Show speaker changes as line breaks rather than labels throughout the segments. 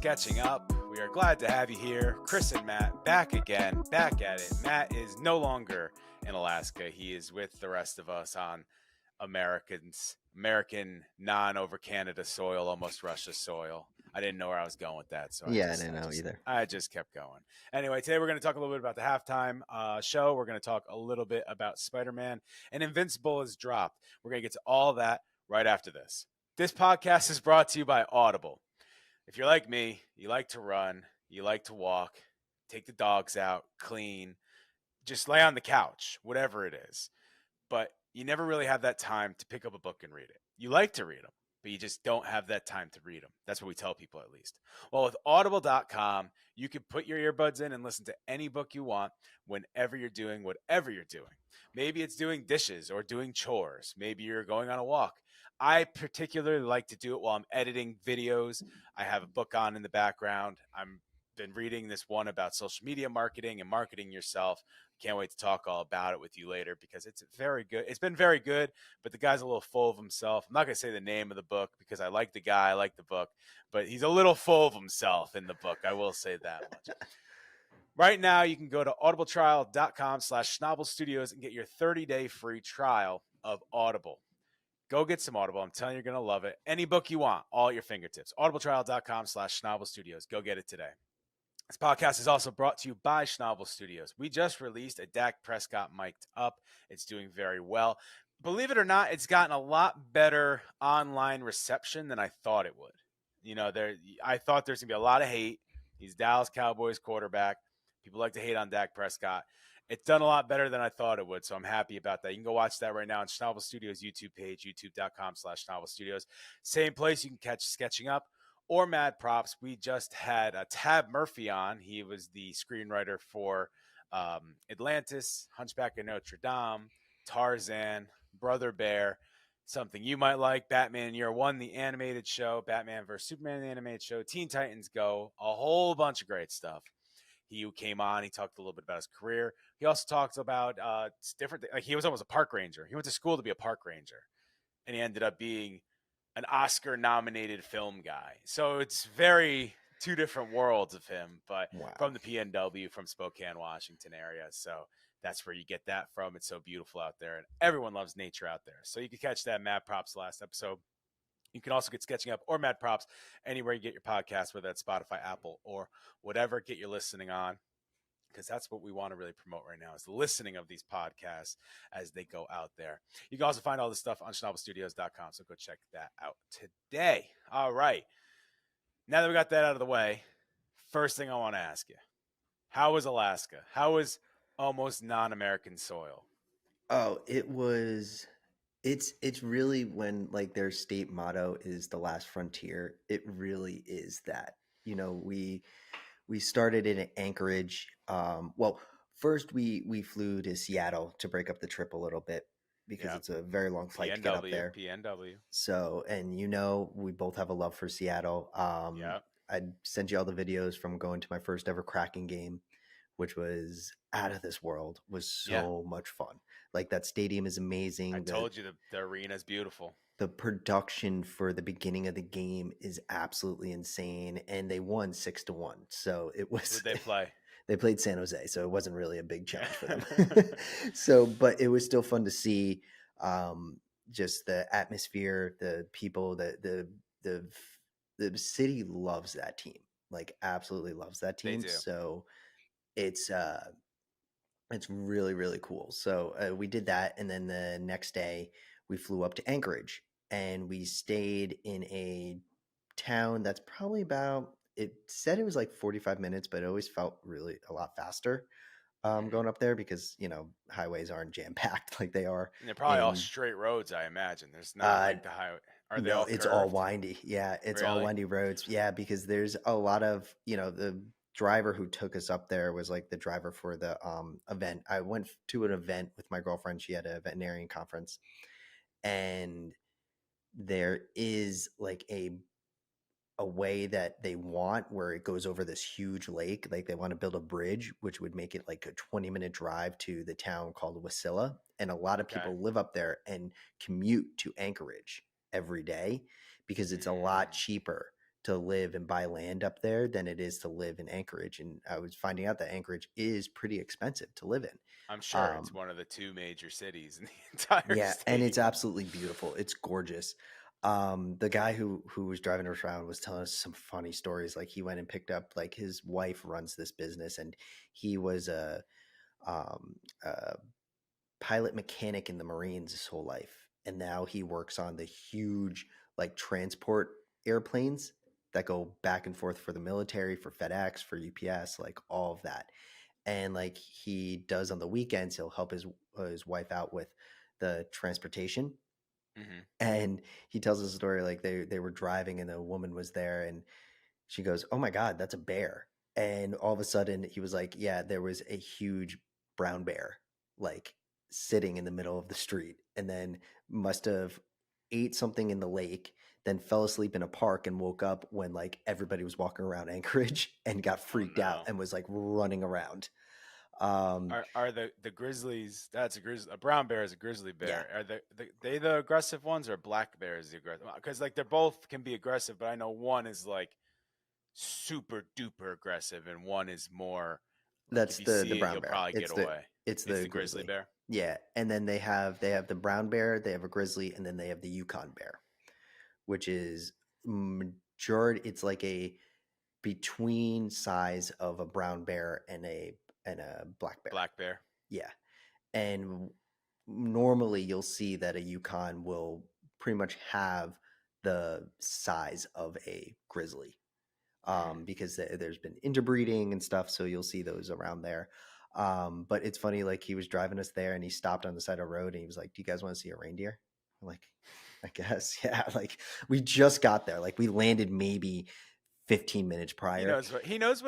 Sketching Up. We are glad to have you here. Chris and Matt back again, back at it. Matt is no longer in Alaska. He is with the rest of us on American non-over Canada soil, almost Russia soil. I didn't know where I was going with that, so
I didn't know either.
I just kept going. Anyway, today we're going to talk a little bit about the halftime show. We're going to talk a little bit about Spider-Man, and Invincible is dropped. We're going to get to all that right after this. This podcast is brought to you by Audible. If you're like me, you like to run, you like to walk, take the dogs out, clean, just lay on the couch, whatever it is. But you never really have that time to pick up a book and read it. You like to read them, but you just don't have that time to read them. That's what we tell people, at least. Well, with Audible.com, you can put your earbuds in and listen to any book you want whenever you're doing whatever you're doing. Maybe it's doing dishes or doing chores. Maybe you're going on a walk. I particularly like to do it while I'm editing videos. I have a book on in the background. I've been reading this one about social media marketing and marketing yourself. Can't wait to talk all about it with you later because it's very good. It's been very good, but the guy's a little full of himself. I'm not going to say the name of the book because I like the guy, I like the book, but he's a little full of himself in the book. I will say that much. Right now, you can go to audibletrial.com/Schnabel Studios and get your 30-day free trial of Audible. Go get some Audible. I'm telling you, you're going to love it. Any book you want, all at your fingertips. audibletrial.com/Schnabel Studios. Go get it today. This podcast is also brought to you by Schnabel Studios. We just released a Dak Prescott mic'd up. It's doing very well. Believe it or not, it's gotten a lot better online reception than I thought it would. You know, I thought there's going to be a lot of hate. He's Dallas Cowboys quarterback. People like to hate on Dak Prescott. It's done a lot better than I thought it would, so I'm happy about that. You can go watch that right now on Schnabel Studios' YouTube page, youtube.com/Schnabel Studios. Same place you can catch Sketching Up or Mad Props. We just had Tab Murphy on. He was the screenwriter for Atlantis, Hunchback of Notre Dame, Tarzan, Brother Bear, something you might like, Batman Year One, the animated show, Batman vs. Superman, the animated show, Teen Titans Go, a whole bunch of great stuff. He came on. He talked a little bit about his career. He also talked about different things. Like he was almost a park ranger. He went to school to be a park ranger, and he ended up being an Oscar-nominated film guy. So it's very two different worlds of him, but from the PNW, from Spokane, Washington area. So that's where you get that from. It's so beautiful out there, and everyone loves nature out there. So you can catch that Mad Props last episode. You can also get Sketching Up or Mad Props anywhere you get your podcast, whether that's Spotify, Apple, or whatever. Get your listening on, because that's what we want to really promote right now is the listening of these podcasts as they go out there. You can also find all this stuff on schnabelstudios.com, so go check that out today. All right. Now that we got that out of the way, first thing I want to ask you, how was Alaska? How was almost non-American soil?
Oh, it's really when like their state motto is the last frontier. It really is that. You know, we started in Anchorage. Well, first we flew to Seattle to break up the trip a little bit because it's a very long flight to get up there.
PNW.
So, and you know, we both have a love for Seattle. I'd send you all the videos from going to my first ever Kraken game, which was out of this world. Was so much fun. Like that stadium is amazing.
I told you the arena is beautiful.
The production for the beginning of the game is absolutely insane, and they won 6-1. So it was.
Who did they play?
They played San Jose, so it wasn't really a big challenge for them. But it was still fun to see, just the atmosphere, the people, the city loves that team, like absolutely loves that team.
They do.
So it's really, really cool. So we did that. And then the next day we flew up to Anchorage and we stayed in a town that's probably about, it said it was like 45 minutes, but it always felt really a lot faster going up there because, you know, highways aren't jam packed like they are.
And they're probably all straight roads, I imagine. There's not like the highway. Are they all
it's
curved?
all windy. Yeah, it's all windy roads. Yeah, because there's a lot of, you know, the driver who took us up there was like the driver for the event. I went to an event with my girlfriend. She had a veterinarian conference, and there is like a way that they want where it goes over this huge lake. Like they want to build a bridge, which would make it like a 20-minute drive to the town called Wasilla. And a lot of people live up there and commute to Anchorage every day because it's a lot cheaper to live and buy land up there than it is to live in Anchorage. And I was finding out that Anchorage is pretty expensive to live in.
I'm sure it's one of the 2 major cities in the entire
Yeah, and it's
state.
absolutely beautiful. It's gorgeous. The guy who was driving us around was telling us some funny stories. Like he went and picked up, like, his wife runs this business, and he was a pilot mechanic in the Marines his whole life, and now he works on the huge, like, transport airplanes that go back and forth for the military, for FedEx, for UPS, like all of that. And like he does on the weekends, he'll help his wife out with the transportation.
Hmm.
And he tells us a story, like they were driving and the woman was there, and she goes, "Oh my God, that's a bear." And all of a sudden he was like, "Yeah, there was a huge brown bear, like, sitting in the middle of the street, and then must have ate something in the lake, then fell asleep in a park and woke up when, like, everybody was walking around Anchorage and got
Oh
freaked out
no.
and was like running around." Um,
Are the grizzlies? That's a grizzly. A brown bear is a grizzly
yeah,
bear. Are they the aggressive ones, or black bear is the aggressive? Because like they're both can be aggressive, but I know one is like super duper aggressive, and one is more like if
that's
you
the
see it,
brown
you'll
bear.
probably get away.
It's
It's
the
the grizzly
grizzly.
bear.
Yeah, and then they have the brown bear, they have a grizzly, and then they have the Yukon bear, which is majority. It's like a between size of a brown bear and a black bear.
Black bear.
Yeah, and normally you'll see that a Yukon will pretty much have the size of a grizzly,
Hmm.
because there's been interbreeding and stuff, so you'll see those around there. But it's funny, like he was driving us there and he stopped on the side of the road and he was like, "Do you guys want to see a reindeer?" I'm like, "I guess." Yeah, like we just got there, like we landed maybe 15 minutes prior.
He knows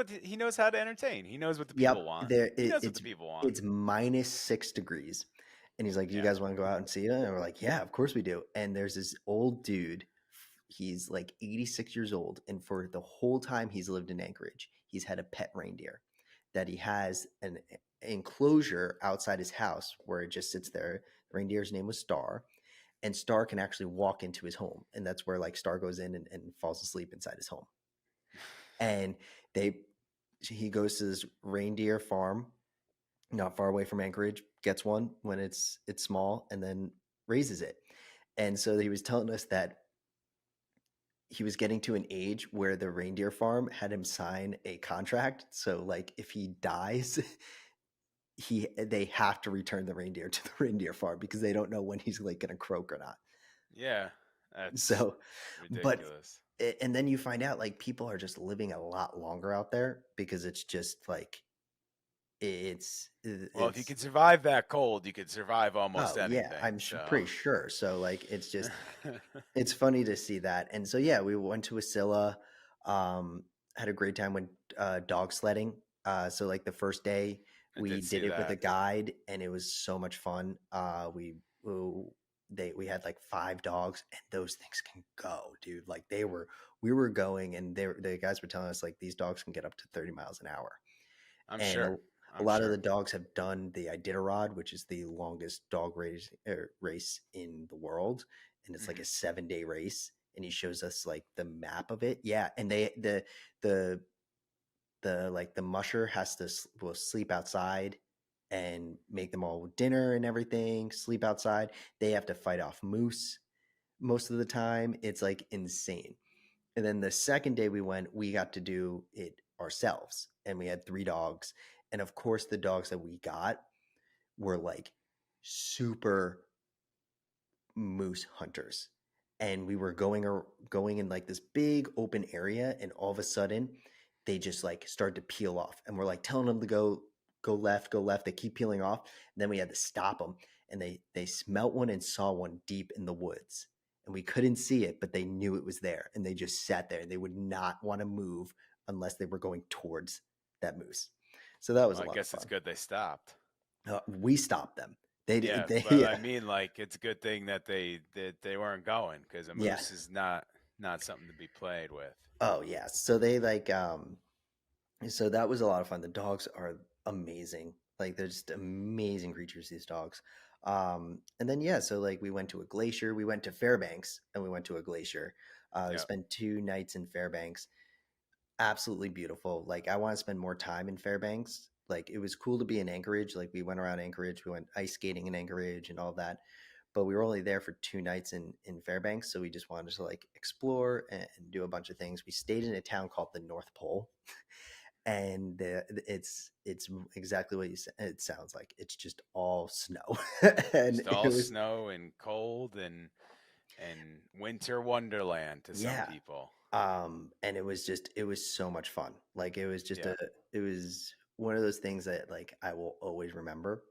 how to entertain. He knows what the people
Yep,
want.
there
He knows what the people want.
it's -6 degrees, and he's like, "Do you
Yeah.
guys want to go out and see it?" And we're like, "Yeah, of course we do." And there's this old dude. He's like 86 years old, and for the whole time he's lived in Anchorage, he's had a pet reindeer that he has an enclosure outside his house where it just sits there. The reindeer's name was Star, and Star can actually walk into his home, and that's where, like, Star goes in and falls asleep inside his home. And they he goes to this reindeer farm not far away from Anchorage, gets one when it's small, and then raises it. And so he was telling us that he was getting to an age where the reindeer farm had him sign a contract. So, like, if he dies, they have to return the reindeer to the reindeer farm because they don't know when he's, like, gonna croak or not.
Yeah. That's
So, but
ridiculous.
and then you find out, like, people are just living a lot longer out there because it's just like
Well, if you
it's
can survive that cold, you could survive almost
oh yeah,
anything. So,
pretty sure. So, like, it's just it's funny to see that. And so yeah, we went to Wasilla, um, had a great time, went dog sledding. So like the first day
I
we
did see
did it with a
that.
guide, and it was so much fun. We had like 5 dogs, and those things can go, dude. Like we were going, and the guys were telling us, like, these dogs can get up to 30 miles an hour.
I'm
And
sure.
a
I'm
lot of
sure.
the dogs have done the Iditarod, which is the longest dog race in the world, and it's like
Hmm.
a 7-day race. And he shows us, like, the map of it. Yeah, and the the musher will sleep outside and make them all dinner and everything. Sleep outside. They have to fight off moose most of the time. It's like insane. And then the second day we went, we got to do it ourselves. And we had 3 dogs. And of course, the dogs that we got were like super moose hunters. And we were going in like this big open area, and all of a sudden they just, like, started to peel off. And we're like telling them to go left, go left. They keep peeling off. And then we had to stop them. And they smelt one and saw one deep in the woods, and we couldn't see it, but they knew it was there, and they just sat there, and they would not want to move unless they were going towards that moose. So that was
Well,
a
I
lot of
guess it's
fun.
good they stopped.
We stopped them.
Yeah,
They
but I
yeah,
mean, like, it's a good thing that they weren't going because a
yeah.
moose is not something to be played with.
Oh yeah. So they, like, so that was a lot of fun. The dogs are amazing. Like, they're just amazing creatures, these dogs. And then yeah, so like we went to a glacier. We went to Fairbanks and we went to a glacier.
Yep.
Spent 2 nights in Fairbanks. Absolutely beautiful. Like I want to spend more time in Fairbanks. Like it was cool to be in Anchorage. Like we went around Anchorage, we went ice skating in Anchorage and all that. But we were only there for 2 nights in Fairbanks, so we just wanted to like explore and do a bunch of things. We stayed in a town called the North Pole, and it's exactly what it sounds like. It's just all snow, and
Just
it
all
was
snow and cold and winter wonderland to some
yeah.
people.
And it was so much fun. Like it was just
Yeah.
it was one of those things that like I will always remember,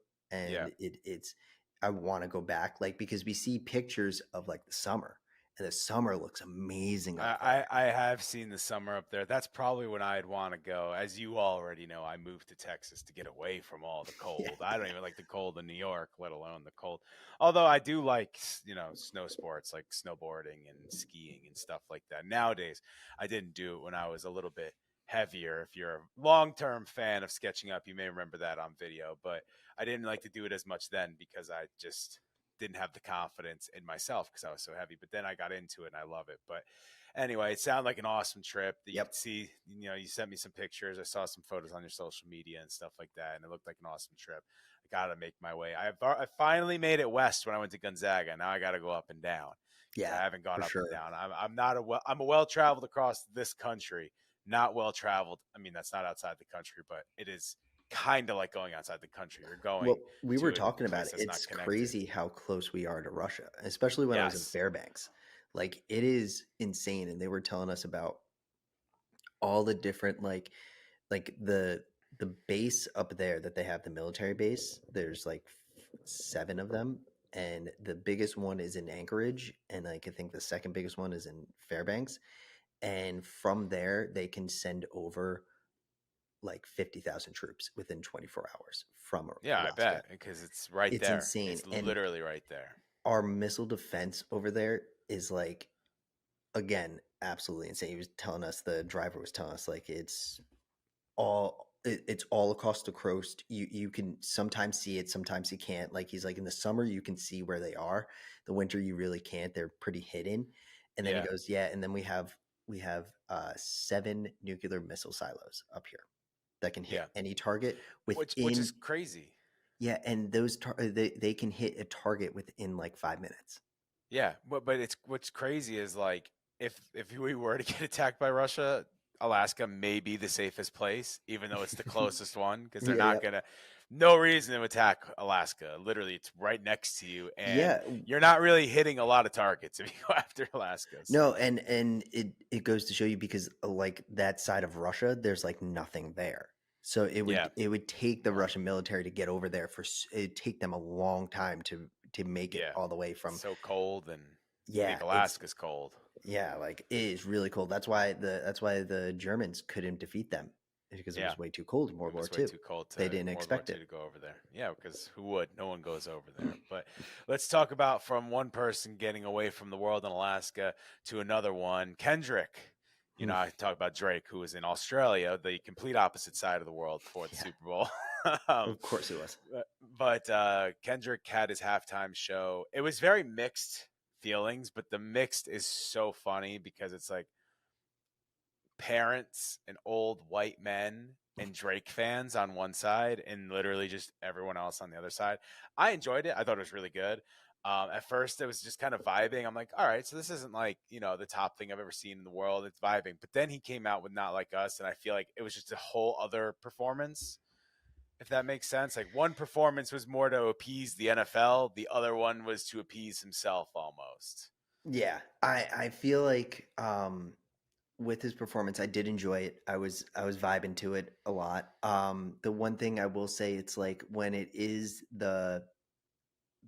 Yeah.
and it's I want to go back, like because we see pictures of like the summer, and the summer looks amazing up there.
I have seen the summer up there. That's probably when I'd want to go. As you already know, I moved to Texas to get away from all the
Yeah,
cold. I don't even like the cold in New York, let alone the cold. Although I do like, snow sports like snowboarding and skiing and stuff like that. Nowadays, I didn't do it when I was a little bit heavier. If you're a long-term fan of sketching up, you may remember that on video, but I didn't like to do it as much then because I just didn't have the confidence in myself because I was so heavy. But then I got into it and I love it. But anyway, it sounded like an awesome trip that you
yep,
could see. You sent me some pictures. I saw some photos on your social media and stuff like that, and it looked like an awesome trip. I got to make my way. I finally made it west when I went to Gonzaga. Now I got to go up and down because I
yeah,
haven't gone
for
up and
sure.
down. I'm a well traveled across this country, not well traveled. I mean, that's not outside the country, but it is kind of like going outside the country. You're going
Well, we were
to a
talking about
place
it.
that's not
It's
connected.
crazy how close we are to Russia, especially when I was in
Yes.
Fairbanks. Like it is insane, and they were telling us about all the different like the base up there that they have, the military base. There's like 7 of them, and the biggest one is in Anchorage, and like I think the second biggest one is in Fairbanks. And from there, they can send over like 50,000 troops within 24 hours from
Yeah, I
Alaska.
bet because it's right
It's
there.
insane.
It's
And
literally right there.
our missile defense over there is like, again, absolutely insane. He was telling us, the driver was telling us, like it's all across the coast. You can sometimes see it, sometimes you can't. Like he's like, in the summer you can see where they are. The winter you really can't. They're pretty hidden. And then he
Yeah,
goes, yeah, and then we have 7 nuclear missile silos up here that can hit
yeah.
any target
Which
within.
is crazy.
Yeah, and they can hit a target within like 5 minutes.
Yeah, but it's what's crazy is like if we were to get attacked by Russia, Alaska may be the safest place, even though it's the closest one, because they're
Yeah,
not
yeah,
gonna. No reason to attack Alaska. Literally, it's right next to you, and
yeah.
you're not really hitting a lot of targets if you go after Alaska. So
No, and it goes to show you, because like that side of Russia, there's like nothing there. So
yeah,
it would take the Russian military to get over there it'd take them a long time to make it
yeah.
all the way
It's
from.
so cold, and I
Yeah,
think Alaska's cold.
yeah, like it is really cold. That's why the Germans couldn't defeat them, because it
Yeah.
was way too cold in World
It
War
was way
Two.
too cold
They
to
didn't
World War
expect
II
it.
to go over there. Yeah, because who would? No one goes over there. But let's talk about from one person getting away from the world in Alaska to another one. Kendrick.
Mm,
I talk about Drake, who was in Australia, the complete opposite side of the world for the
yeah,
Super Bowl. um,
of course it was.
but Kendrick had his halftime show. It was very mixed feelings, but the mixed is so funny because it's like parents and old white men and Drake fans on one side and literally just everyone else on the other side. I enjoyed it. I thought it was really good. At first, it was just kind of vibing. I'm like, all right, so this isn't like, the top thing I've ever seen in the world. It's vibing. But then he came out with Not Like Us, and I feel like it was just a whole other performance, if that makes sense. Like one performance was more to appease the NFL, the other one was to appease himself almost.
Yeah, I feel like with his performance, I did enjoy it. I was vibing to it a lot. The one thing I will say, it's like when it is the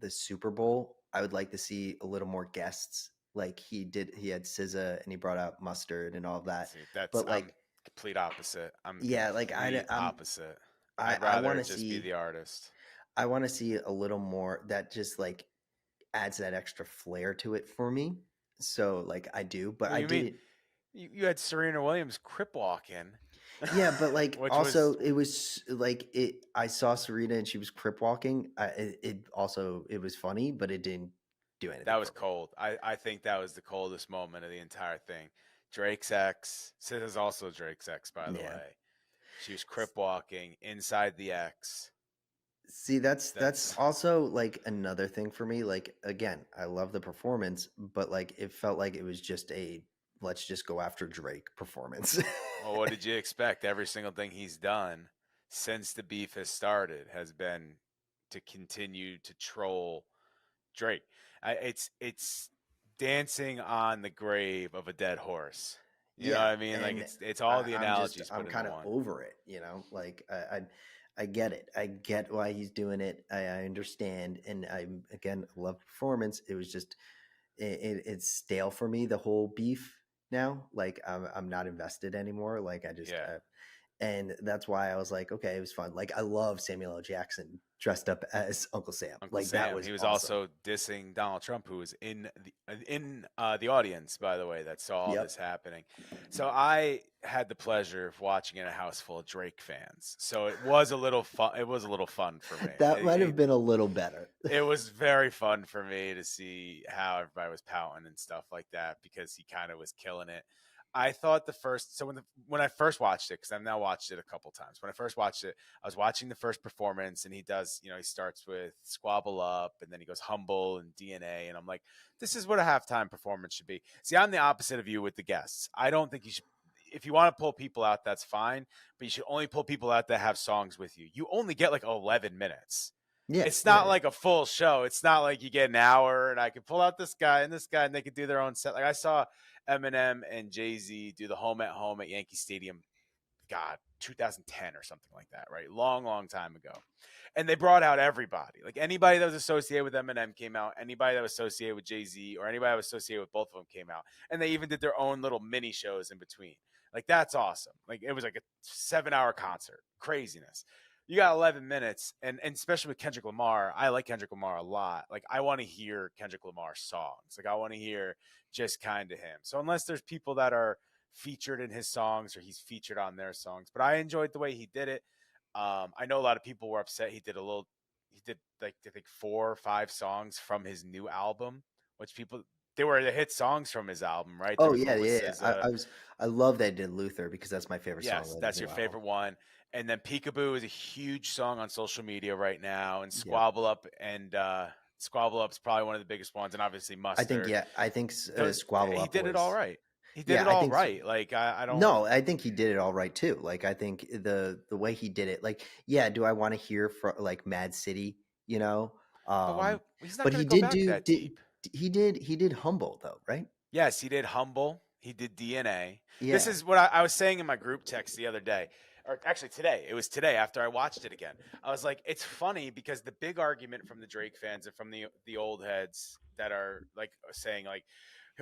Super Bowl, I would like to see a little more guests. Like he had SZA, and he brought out Mustard and all of that.
See, that's
But
I'm
like,
complete opposite. I'm
yeah, like
complete opposite. I'd
I
rather
want to
just be
see
the artist.
a little more that just like adds that extra flair to it for me. So like I do, but
What
I
do you mean?
didn't.
You had Serena Williams crip walk in,
Yeah, but like
which
also
was
it was like I saw Serena and she was crip walking. It also, it was funny, but it didn't. do anything.
That was
for me.
cold. I think that was the coldest moment of the entire thing. Drake's ex. Sid is also Drake's ex, by the
Yeah.
way. She was crip walking inside the X.
See, that's
That's
also like another thing for me. Like again, I love the performance, but like it felt like it was just a let's just go after Drake performance.
well, what did you expect? Every single thing he's done since the beef has started has been to continue to troll Drake. It's dancing on the grave of a dead horse. You know what
Yeah,
I mean? Like
and
it's all the analogies
I'm
put into
kind of
one.
over it, you know. Like I get it. I get why he's doing it. I understand, and I again love performance. It was just it's stale for me, the whole beef now. Like I'm not invested anymore. Like I just
Yeah.
and that's why I was like, okay, it was fun. Like I love Samuel L. Jackson dressed up as Uncle Sam.
Uncle
Like that
Sam.
was
He was
awesome.
also dissing Donald Trump, who was in the audience, by the way, that saw all
Yep.
this happening. So I had the pleasure of watching in a house full of Drake fans. So it was a little fun. It was a little fun for me.
That might have been a little better.
It was very fun for me to see how everybody was pouting and stuff like that because he kind of was killing it. I thought the first so when I first watched it, because I've now watched it a couple times. When I first watched it, I was watching the first performance, and he does, he starts with Squabble Up, and then he goes Humble and DNA, and I'm like, this is what a halftime performance should be. See, I'm the opposite of you with the guests. I don't think you should. If you want to pull people out, that's fine, but you should only pull people out that have songs with you. You only get like 11 minutes.
Yeah,
It's
yeah,
not like a full show. It's not like you get an hour and I can pull out this guy and this guy and they could do their own set. Like I saw Eminem and Jay-Z do the home at home at Yankee Stadium, God, 2010 or something like that, right? Long, long time ago. And they brought out everybody. Like anybody that was associated with Eminem came out, anybody that was associated with Jay-Z or anybody that was associated with both of them came out. And they even did their own little mini shows in between. Like that's awesome. Like it was like a 7-hour concert. Craziness. You got 11 minutes, and especially with Kendrick Lamar, I like Kendrick Lamar a lot. Like I want to hear Kendrick Lamar songs. Like I want to hear just kind of him. So unless there's people that are featured in his songs or he's featured on their songs, but I enjoyed the way he did it. I know a lot of people were upset. He did like I think 4 or 5 songs from his new album, which people they were the hit songs from his album, right? There
oh
was
yeah,
one with
yeah.
SZA.
I love that I did Luther because that's my favorite song
Yes,
on his
that's
new
your
album.
favorite one. And then Peekaboo is a huge song on social media right now, and
Yeah,
Squabble Up's probably one of the biggest ones, and obviously Mustard.
I think
Those
Squabble
he
Up
did it all
was
right. He did
yeah.
it all right. Like I don't.
No, I think he did it all right too. Like I think the way he did it, like yeah, do I want to hear from like Mad City, you know?
But why? He's not
But
going
he
to go
did
back that deep.
he did Humble though, right?
Yes, he did Humble. He did DNA. This
Yeah.
is what I was saying in my group text the other day, or actually today. It was today after I watched it again. I was like, it's funny because the big argument from the Drake fans and from the old heads that are like saying like,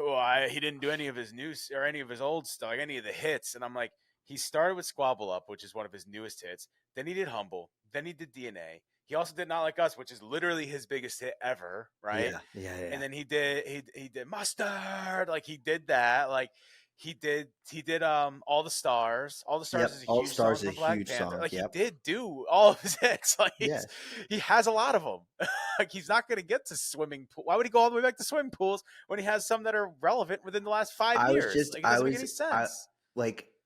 oh, he didn't do any of his new or any of his old stuff, like any of the hits, and I'm like, he started with Squabble Up, which is one of his newest hits. Then he did Humble. Then he did DNA. He also did Not Like Us, which is literally his biggest hit ever, right?
Yeah. Yeah. Yeah.
And then he did Mustard, like he did that, like he did All the Stars. All the Stars
Yep.
is a
All
huge song
Stars is
from
a
Black
huge
Panther.
song.
Like he
Yep.
did do all of his hits. Like
Yeah.
he has a lot of them. Like he's not going to get to swimming pool. Why would he go all the way back to swimming pools when he has some that are relevant within the last 5 years? Like it doesn't make any sense.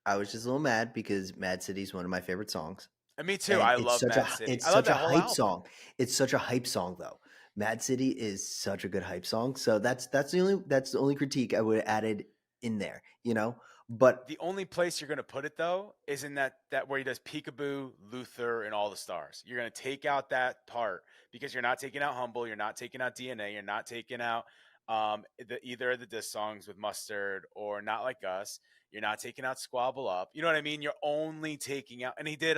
I was just a little mad because Mad City is one of my favorite songs.
And me too.
And
I love Mad City. I love
such a
that whole
hype
album.
song. It's such a hype song though. Mad City is such a good hype song. So that's the only critique I would have added in there, you know? But
The only place you're going to put it though is in that where he does Peekaboo, Luther, and All the Stars. You're going to take out that part because you're not taking out Humble, you're not taking out DNA, you're not taking out either of the diss songs with Mustard or Not Like Us. You're not taking out Squabble Up. You know what I mean? You're only taking out. And he did.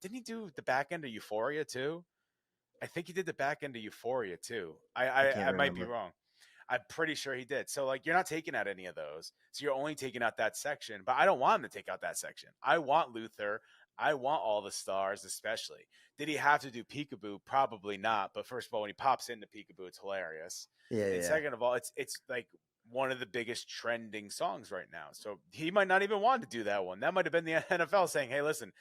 Didn't he do the back end of Euphoria too? I think he did the back end of Euphoria too. I
I
I,
can't
I might be
remember.
wrong. I'm pretty sure he did. So like you're not taking out any of those. So you're only taking out that section. But I don't want him to take out that section. I want Luther. I want All the Stars, especially. Did he have to do Peekaboo? Probably not. But first of all, when he pops into Peekaboo, it's hilarious.
Yeah,
And
yeah.
second of all, it's like one of the biggest trending songs right now. So he might not even want to do that one. That might have been the NFL saying, "Hey, listen,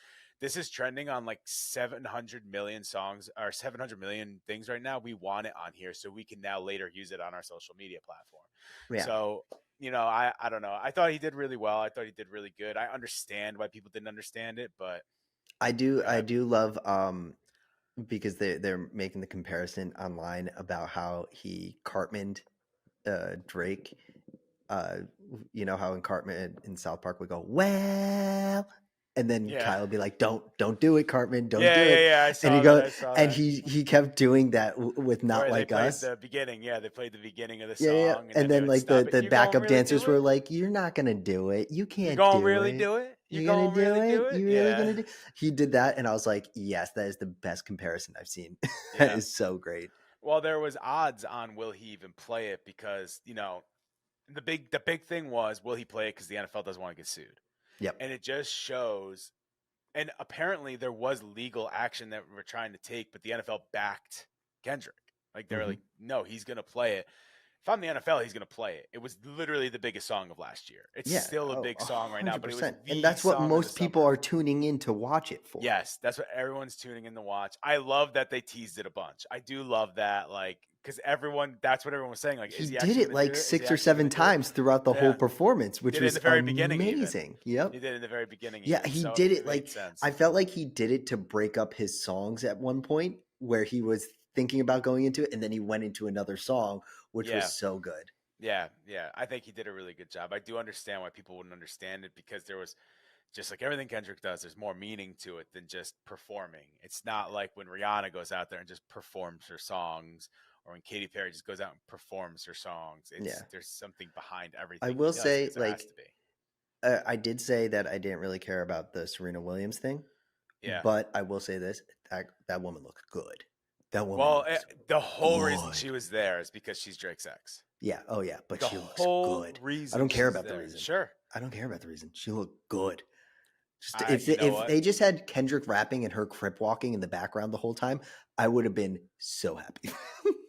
this is trending on like 700 million songs or 700 million things right now. We want it on here so we can now later use it on our social media platform.
Yeah.
So, I don't know. I thought he did really well. I thought he did really good. I understand why people didn't understand it, but
I do love because they're making the comparison online about how he Cartmaned Drake. You know how in Cartman in South Park we go, well, and then
yeah.
Kyle would be like, don't do it, Cartman, don't
Yeah,
do it.
yeah, I
And
saw
he
that.
goes,
I saw
and
that.
he kept doing that with Not
Where they
Like
played
Us.
the beginning. Yeah, they played the beginning of the
Yeah, yeah.
song.
And then like the
You're
backup
really
dancers
do
were
it?
like, you're not gonna do it. You
You're
can't
going to
do
really
it.
do it? You're
You're gonna
going to
do
really do
it?
it?
You really
Yeah.
gonna do? He did that, and I was like, yes, that is the best comparison I've seen. That
Yeah.
is so great.
Well, there was odds on will he even play it because, the big thing was will he play it because the NFL doesn't want to get sued.
Yep.
And it just shows, and apparently there was legal action that we're trying to take, but the NFL backed Kendrick. Like they're like, no, he's gonna play it. If I'm the NFL, he's gonna play it. It was literally the biggest song of last year. It's still a big song right now, but it was
100%.
the
And that's what
song of
most
the
people
summer.
are tuning in to watch it for.
Yes, that's what everyone's tuning in to watch. I love that they teased it a bunch. I do love that, like, because that's what everyone was saying. Like,
He
is he
did
actually
it
gonna
like
do it? Is he
6 or
actually
7
gonna do it?
times throughout the whole
Yeah.
performance, which
Did it in
was
the very beginning even.
amazing. Yep.
He did it in the very beginning.
Yeah,
even,
he
so
did it
made
like
sense.
I felt like he did it to break up his songs at one point where he was thinking about going into it and then he went into another song, which
Yeah.
was so good.
Yeah, I think he did a really good job. I do understand why people wouldn't understand it because there was just like everything Kendrick does, there's more meaning to it than just performing. It's not like when Rihanna goes out there and just performs her songs or when Katy Perry just goes out and performs her songs. There's something behind everything.
I will
he does,
say,
because there has to be.
I did say that I didn't really care about the Serena Williams thing.
Yeah.
But I will say this: that woman looked good. That woman.
Well, the whole
good.
reason she was there is because she's Drake's ex.
Yeah. Oh yeah. But
the
she looks
whole
good.
Reason
I don't care
she's
about
there.
the reason.
Sure.
I don't care about the reason. She looked good. Just
You know
if
what?
they just had Kendrick rapping and her crip walking in the background the whole time, I would have been so happy.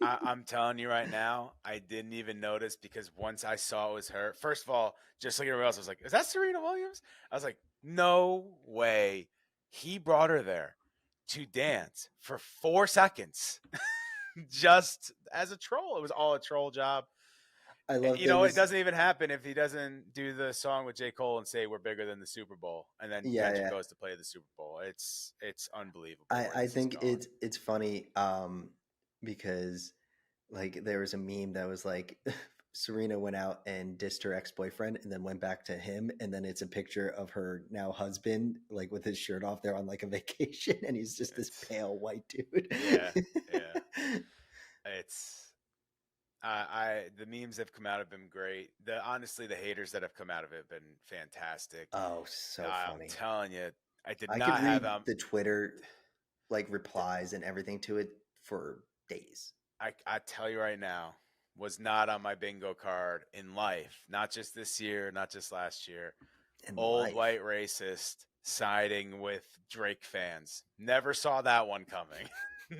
I'm telling you right now, I didn't even notice because once I saw it was her, first of all, just like everyone else, I was like, is that Serena Williams? I was like, no way. He brought her there to dance for 4 seconds just as a troll. It was all a troll job.
I love
it doesn't even happen if he doesn't do the song with J. Cole and say we're bigger than the Super Bowl, and then Kendrick goes to play the Super Bowl. It's unbelievable.
I think it's funny because like there was a meme that was like Serena went out and dissed her ex-boyfriend and then went back to him, and then it's a picture of her now husband like with his shirt off there on like a vacation, and he's just this pale white dude.
Yeah. It's the memes that have come out have been great. Honestly, the haters that have come out of it have been fantastic.
Oh, so funny!
I'm telling you, I could
read the Twitter like replies and everything to it for days.
I tell you right now, was not on my bingo card in life. Not just this year, not just last year. Old white racist siding with Drake fans. Never saw that one coming.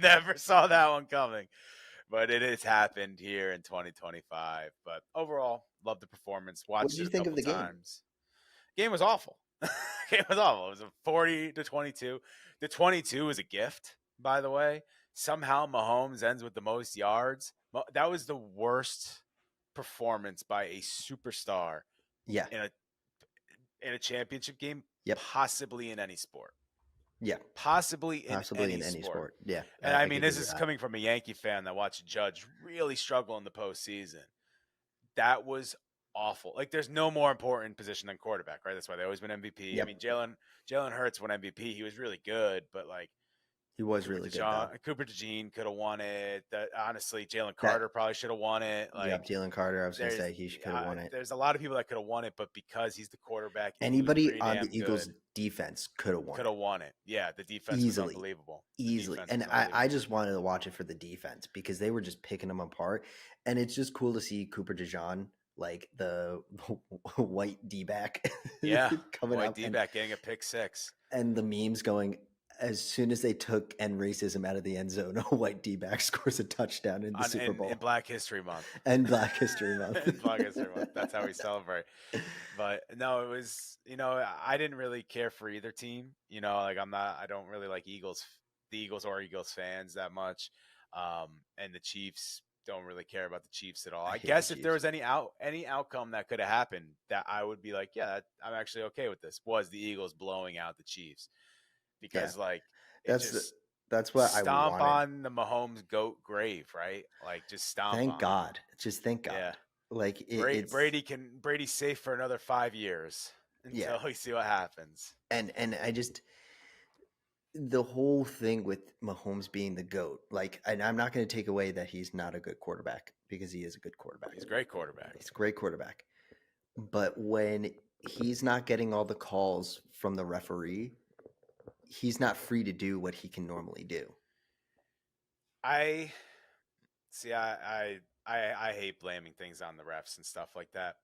Never saw that one coming. But it has happened here in 2025. But overall, love the performance. Watched it a couple times. Game was awful. It was awful. It was a 40-22. The 22 was a gift, by the way. Somehow Mahomes ends with the most yards. That was the worst performance by a superstar.
Yeah.
In a championship game, possibly in any sport.
Yeah,
possibly in any sport.
Yeah,
and I mean, this is coming from a Yankee fan that watched Judge really struggle in the postseason. That was awful. Like, there's no more important position than quarterback, right? That's why they always win MVP. Yep. I mean, Jalen Hurts won MVP. He was really good, but like,
he was really good.
Cooper DeJean could have won it. Honestly, Jalen Carter probably should have won it. Like,
Jalen Carter, I was going to say he could have won it.
There's a lot of people that could have won it, but because he's the quarterback,
anybody on the Eagles defense could have won.
Could have won it. Yeah, the defense was unbelievable.
Easily, and I just wanted to watch it for the defense because they were just picking them apart, and it's just cool to see Cooper DeJean, like the white D-back,
coming white up D-back getting a pick six,
and the memes going as soon as they took end racism out of the end zone, a white D-back scores a touchdown in the Super Bowl.
In Black History Month.
And Black History Month.
In Black History Month. That's how we celebrate. But no, it was, I didn't really care for either team. Like I don't really like the Eagles or Eagles fans that much. And the Chiefs don't really care about the Chiefs at all. I guess if there was any outcome that could have happened that I would be like, yeah, I'm actually okay with this, was the Eagles blowing out the Chiefs. Because
that's what I
stomp
wanted.
on the Mahomes GOAT grave, right? Like just stomp
thank
on
God. Just thank God.
Yeah.
Like
Brady's safe for another 5 years until we see what happens.
And I just, the whole thing with Mahomes being the GOAT, like, and I'm not going to take away that he's not a good quarterback, because he is a good quarterback.
He's a great quarterback.
But when he's not getting all the calls from the referee, he's not free to do what he can normally do.
I hate blaming things on the refs and stuff like that.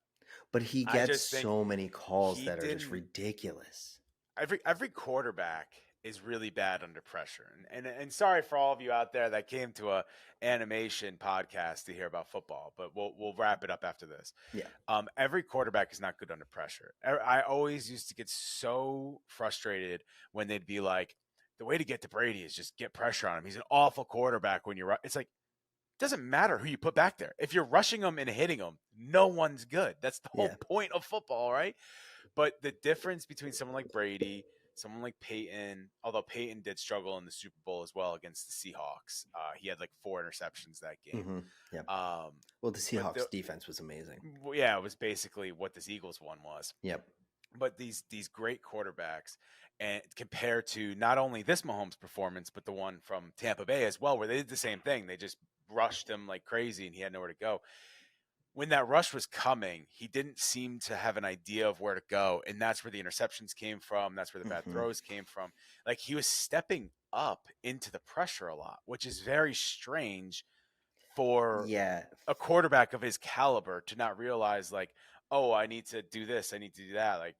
But he gets so many calls that are just ridiculous.
Every quarterback is really bad under pressure. And sorry for all of you out there that came to a animation podcast to hear about football, but we'll wrap it up after this.
Yeah.
Every quarterback is not good under pressure. I always used to get so frustrated when they'd be like, the way to get to Brady is just get pressure on him. He's an awful quarterback when you're – it's like, it doesn't matter who you put back there. If you're rushing him and hitting him, no one's good. That's the whole point of football, right? But the difference between someone like Brady – someone like Peyton, although Peyton did struggle in the Super Bowl as well against the Seahawks. He had like 4 interceptions that game.
Mm-hmm. Yeah. Well, the Seahawks defense was amazing.
Yeah, it was basically what this Eagles one was.
Yep.
But these great quarterbacks, and compared to not only this Mahomes performance, but the one from Tampa Bay as well, where they did the same thing. They just rushed him like crazy, and he had nowhere to go. When that rush was coming, he didn't seem to have an idea of where to go. And that's where the interceptions came from. That's where the bad throws came from. Like, he was stepping up into the pressure a lot, which is very strange for a quarterback of his caliber to not realize, like, oh, I need to do this, I need to do that. Like,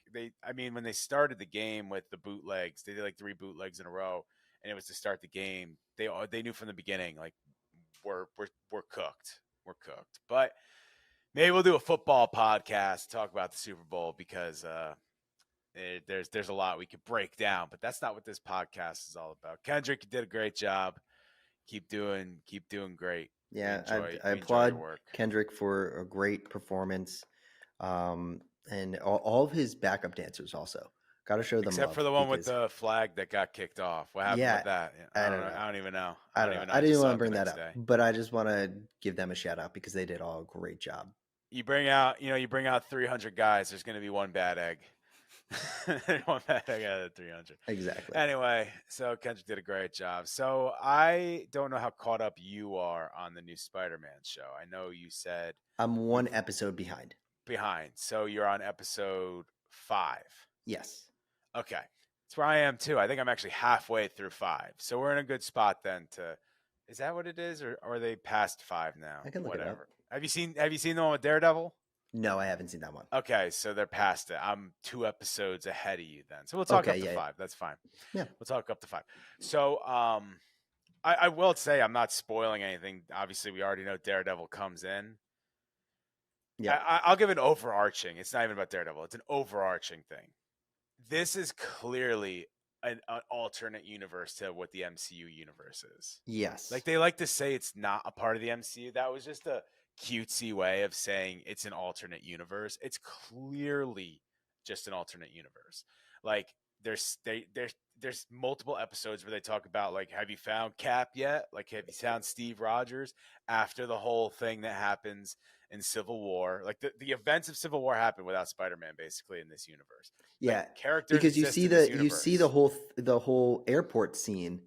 when they started the game with the bootlegs, they did like 3 bootlegs in a row, and it was to start the game. They knew from the beginning, like, we're cooked. We're cooked. But maybe we'll do a football podcast, talk about the Super Bowl, because there's a lot we could break down, but that's not what this podcast is all about. Kendrick, you did a great job. Keep doing great.
Yeah, I applaud Kendrick for a great performance, and all of his backup dancers also. Got to show them
except
love,
for the one with the flag that got kicked off. What happened with that? I don't know. I don't even know.
I didn't even want to bring that up, but I just want to give them a shout out because they did all a great job.
You bring out 300 guys, there's going to be one bad egg. One bad egg out of 300.
Exactly.
Anyway, so Kendrick did a great job. So I don't know how caught up you are on the new Spider-Man show. I know you said
I'm 1 episode behind.
So you're on episode 5.
Yes.
Okay. That's where I am too. I think I'm actually halfway through 5. So we're in a good spot then to – is that what it is, or are they past 5 now?
I can look it up.
Have you seen the one with Daredevil?
No, I haven't seen that one.
Okay, so they're past it. I'm 2 episodes ahead of you then. So we'll talk up to 5. That's fine.
Yeah.
We'll talk up to 5. So I will say I'm not spoiling anything. Obviously, we already know Daredevil comes in. Yeah. I'll give an overarching. It's not even about Daredevil. It's an overarching thing. This is clearly an alternate universe to what the MCU universe is.
Yes.
Like, they like to say it's not a part of the MCU. That was just a cutesy way of saying it's an alternate universe. It's clearly just an alternate universe. Like, there's multiple episodes where they talk about, like, have you found Cap yet? Like, have you found Steve Rogers? After the whole thing that happens in Civil War, like the events of Civil War happen without Spider-Man, basically, in this universe.
Yeah,
like, characters
because you see the whole airport scene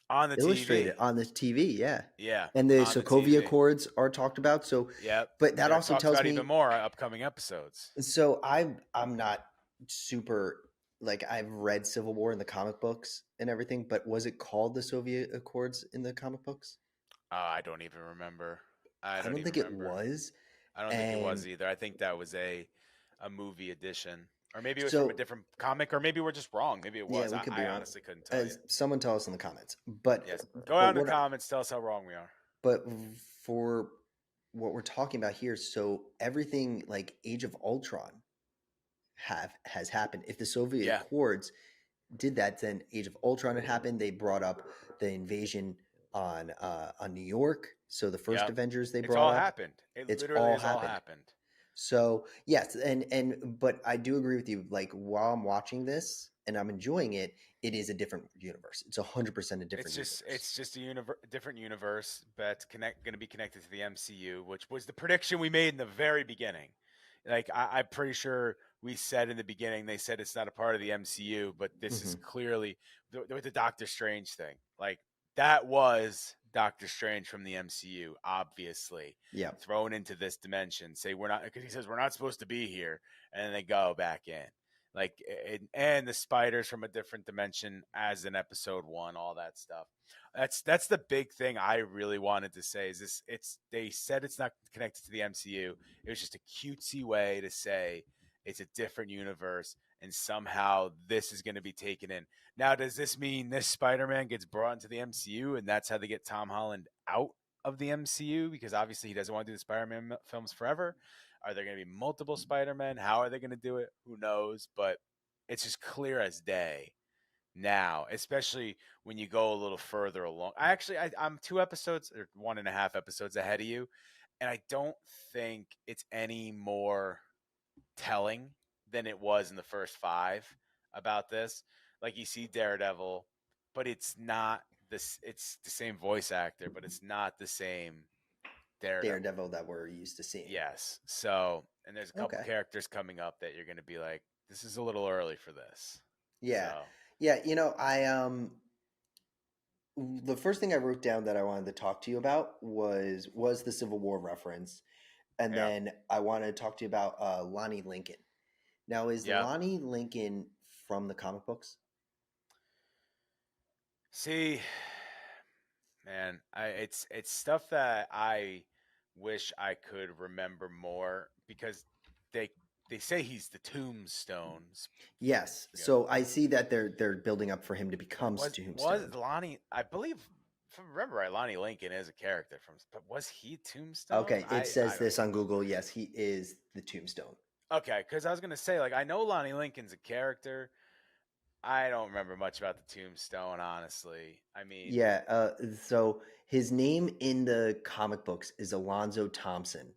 on the
illustrated
TV.
On the TV.
Yeah,
and the Sokovia Accords are talked about. So but that also tells me
even more upcoming episodes.
So I'm not super, like, I've read Civil War in the comic books and everything, but was it called the Soviet Accords in the comic books?
I don't even remember. I
don't think it was.
I don't think it was either. I think that was a movie edition. Or maybe it was from a
So
different comic, or maybe we're just wrong. Maybe it
yeah,
was.
we could be
I
wrong.
honestly couldn't tell you.
As someone tell us in the comments. But
Yes. Go
but
out in the
what
comments. Tell us how wrong we are.
but for what we're talking about here, so everything like Age of Ultron has happened. If the Soviet
Yeah.
Accords did that, then Age of Ultron had happened. They brought up the invasion on New York. So the first
Yep.
Avengers they
It's
brought
all
up.
happened. It
It's
literally
all
has all
happened.
happened.
So yes, and but I do agree with you. Like while I'm watching this and I'm enjoying it, it is a different universe. It's 100% a different universe.
It's just a different universe that's going to be connected to the MCU, which was the prediction we made in the very beginning. Like I'm pretty sure we said in the beginning, they said it's not a part of the MCU, but this is clearly with the Doctor Strange thing. Like that was Doctor Strange from the MCU, obviously.
Yeah.
Thrown into this dimension. Say we're not, because he says we're not supposed to be here, and then they go back in. Like and the spiders from a different dimension as in episode 1, all that stuff. That's the big thing I really wanted to say is this. They said it's not connected to the MCU. It was just a cutesy way to say it's a different universe, and somehow this is going to be taken in. Now, does this mean this Spider-Man gets brought into the MCU, and that's how they get Tom Holland out of the MCU? Because obviously he doesn't want to do the Spider-Man films forever. Are there going to be multiple Spider-Men? How are they going to do it? Who knows? But it's just clear as day now, especially when you go a little further along. I'm 2 episodes or 1.5 episodes ahead of you, and I don't think it's any more telling than it was in the first 5 about this. Like you see Daredevil, but it's not this. It's the same voice actor, but it's not the same
Daredevil that we're used to seeing.
Yes. So, and there's a couple characters coming up that you're going to be like, this is a little early for this.
Yeah.
So.
Yeah. You know, the first thing I wrote down that I wanted to talk to you about was the Civil War reference. And then I wanted to talk to you about Lonnie Lincoln. Now, is Lonnie Lincoln from the comic books?
See, man, it's stuff that I wish I could remember more because they say he's the Tombstones.
Yes. So I see that they're building up for him to become Tombstone.
Was Lonnie? I believe, if I remember right, Lonnie Lincoln is a character from. But was he Tombstone?
Okay, it says this on Google. Yes, he is the Tombstone.
Okay, because I was gonna say, like, I know Lonnie Lincoln's a character. I don't remember much about the Tombstone, honestly. I mean,
yeah. So his name in the comic books is Alonzo Thompson.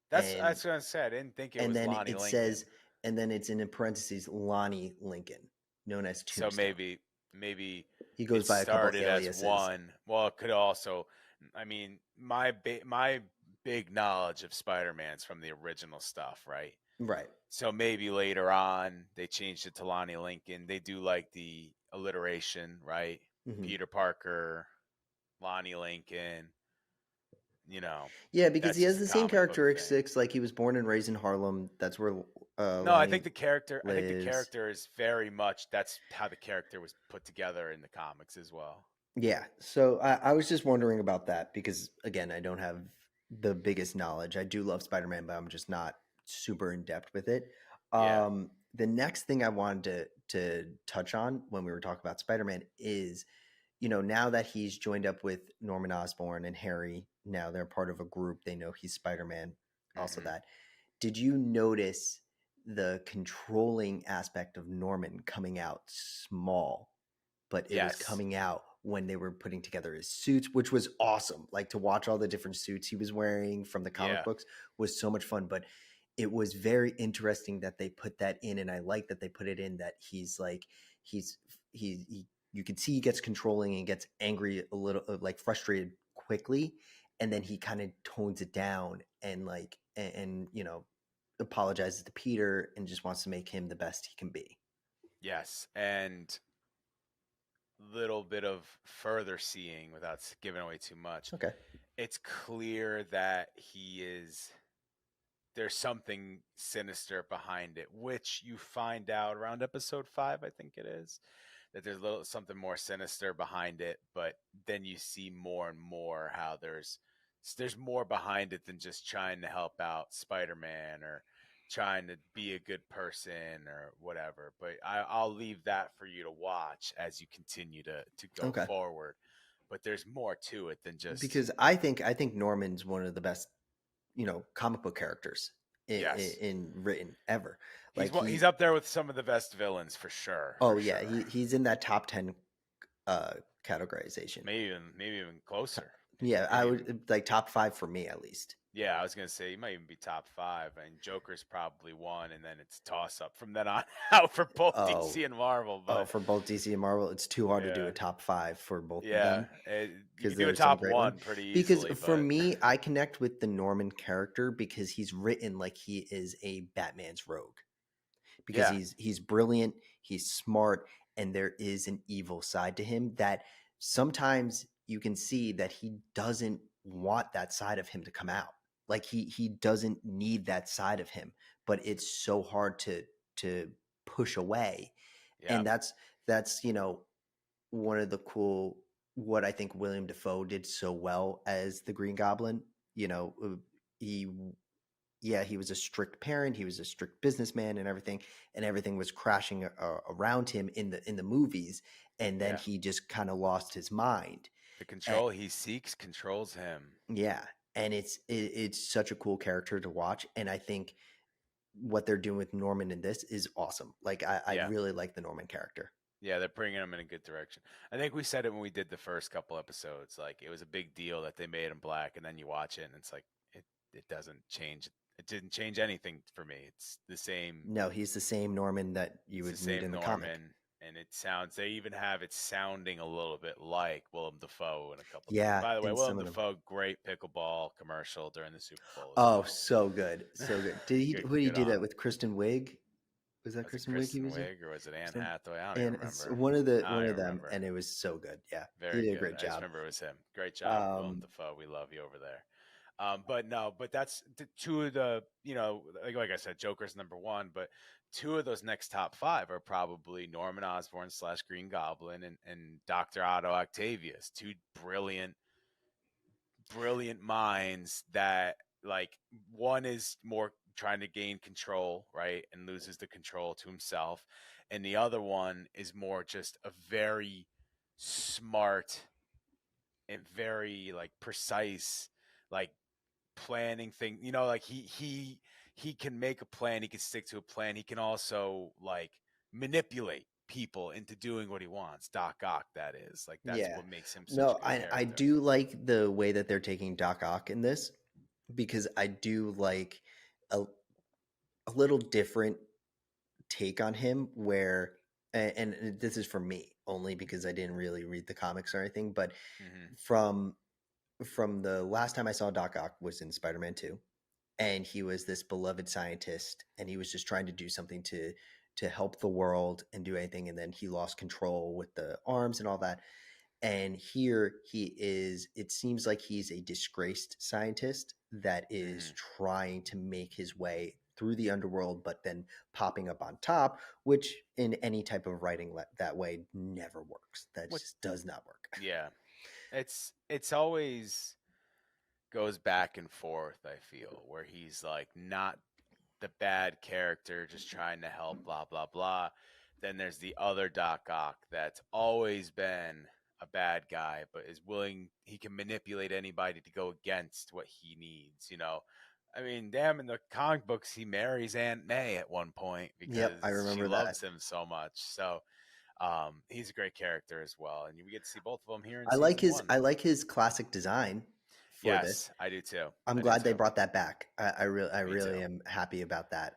That's what I was gonna say. I didn't think it was Lonnie Lincoln.
Says, and then it's in parentheses Lonnie Lincoln, known as Tombstone.
So maybe
he goes by a couple aliases.
As one. Well, it could also. I mean, my big knowledge of Spider-Man's from the original stuff, right?
Right.
So maybe later on they changed it to Lonnie Lincoln. They do like the alliteration, right? Mm-hmm. Peter Parker, Lonnie Lincoln. You know.
Yeah, because he has the same characteristics. Like he was born and raised in Harlem. That's where.
No, I think the character. Lives. I think the character is very much. That's how the character was put together in the comics as well.
Yeah. So I was just wondering about that because again, I don't have the biggest knowledge. I do love Spider-Man, but I'm just not super in depth with it.
Yeah.
The next thing I wanted to touch on when we were talking about Spider-Man is, you know, now that he's joined up with Norman Osborn and Harry, now they're part of a group. They know he's Spider-Man. Also, that. Did you notice the controlling aspect of Norman coming out small, but it was coming out when they were putting together his suits, which was awesome. Like to watch all the different suits he was wearing from the comic books was so much fun. But it was very interesting that they put that in, and I like that they put it in that he's like you can see he gets controlling and gets angry a little, like frustrated quickly, and then he kind of tones it down and like and you know apologizes to Peter and just wants to make him the best he can be.
Yes, and little bit of further seeing without giving away too much.
Okay,
it's clear that there's something sinister behind it, which you find out around episode 5, I think it is, that there's something more sinister behind it. But then you see more and more how there's more behind it than just trying to help out Spider-Man or trying to be a good person or whatever. But I'll leave that for you to watch as you continue to go
Okay.
forward. But there's more to it than just
Because I think Norman's one of the best, comic book characters
yes.
in written ever. Like
He's
he,
up there with some of the best villains for sure,
oh
for
yeah,
sure.
he's in that top 10 categorization.
Maybe even closer.
Yeah, I
Maybe even
would like top 5 for me at least.
yeah, I was gonna say he might even be top five, and Joker's probably one, and then it's toss up from then on out for both
Oh,
DC and Marvel.
oh,
But
for both DC and Marvel, it's too hard to do
yeah,
a top 5 for both of
yeah,
them
you
because
could do a
there's some
top
great ones.
one pretty
Because
easily,
for
but
me, I connect with the Norman character because he's written like he is a Batman's rogue. Because
yeah,
he's brilliant, he's smart, and there is an evil side to him that sometimes you can see that he doesn't want that side of him to come out. Like he doesn't need that side of him, but it's so hard to push away.
yeah,
And that's one of the cool what I think William Defoe did so well as the Green Goblin. He yeah, he was a strict parent, he was a strict businessman and everything was crashing around him in the movies, and then
yeah.
he just kind of lost his mind.
The
And,
control he seeks controls him.
yeah, and it's such a cool character to watch, and I think what they're doing with Norman in this is awesome. Like I
Yeah,
really like the Norman character.
yeah, they're bringing him in a good direction. I think we said it when we did the first couple episodes. Like it was a big deal that they made him black, and then you watch it, and it's like it doesn't change. It didn't change anything for me. It's the same.
No, he's the same Norman that you
It's the
would meet
same
in the comic.
Norman, and it sounds. They even have it sounding a little bit like Willem Dafoe in a couple things.
Yeah,
By the way,
in
Willem
some of them.
Dafoe, great pickleball commercial during the Super Bowl as
Oh,
well.
so good, so good. Did he?
Good,
Who did he
good
do
on
that
him.
with? Kristen Wiig? Was that
Was it
Kristen Wiig he
Kristen
was in?
Wiig or was it Anne
Some,
Hathaway? I don't even
and it's
remember.
one of the
I
one
don't
of
even
them,
remember.
and it was so good. Yeah, he
Very
did a
good.
great
I just
job.
remember it was him. Great job, Willem
Um,
Dafoe. We love you over there. But no, but that's two of the, like I said, Joker's number one, but two of those next top five are probably Norman Osborn slash Green Goblin and Dr. Otto Octavius, two brilliant, brilliant minds that like one is more trying to gain control, right? And loses the control to himself. And the other one is more just a very smart and very like precise, like planning thing. Like he can make a plan. He can stick to a plan. He can also like manipulate people into doing what he wants. Doc Ock, that is like that's
yeah,
what makes him such a
no,
good
I
character.
do like the way that they're taking Doc Ock in this because I do like a, a little different take on him where and this is for me only because I didn't really read the comics or anything, but
Hmm.
from from the last time I saw Doc Ock was in Spider-Man 2, and he was this beloved scientist and he was just trying to do something to help the world and do anything, and then he lost control with the arms and all that. And here he is, it seems like he's a disgraced scientist that is
Hmm.
trying to make his way through the underworld, but then popping up on top, which in any type of writing that way never works. That
What?
just does not work.
Yeah, it's always goes back and forth. I feel where he's like not the bad character just trying to help, blah blah blah. Then there's the other Doc Ock that's always been a bad guy, but is willing. He can manipulate anybody to go against what he needs. I mean, damn, in the comic books, he marries Aunt May at one point
Yep, I
because she
remember that.
loves him so much. So he's a great character as well, and we get to see both of them here in
I like
season
his
one.
I like his classic design for this.
Yes, I do too.
I'm
I do
glad they
too.
brought that back. I
Me too.
really am happy about that.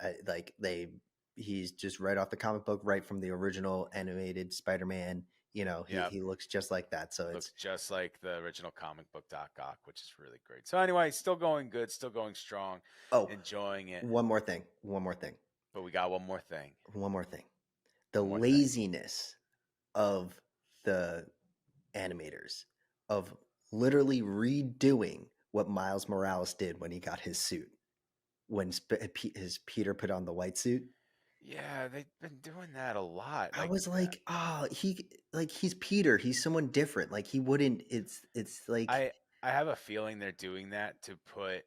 He's just right off the comic book, right from the original animated Spider-Man.
Yeah,
He looks just like that. So
looks
it's
just like the original comic book Doc Ock, which is really great. So anyway, still going good, still going strong,
oh,
enjoying it.
one more thing, one more thing,
But we got one more thing.
one more thing. The
One more thing.
laziness of the animators of literally redoing what Miles Morales did when he got his suit when his Peter put on the white suit.
Yeah, they've been doing that a lot.
I
Like
was like, oh, he's Peter. He's someone different. Like he wouldn't. It's like
I have a feeling they're doing that to put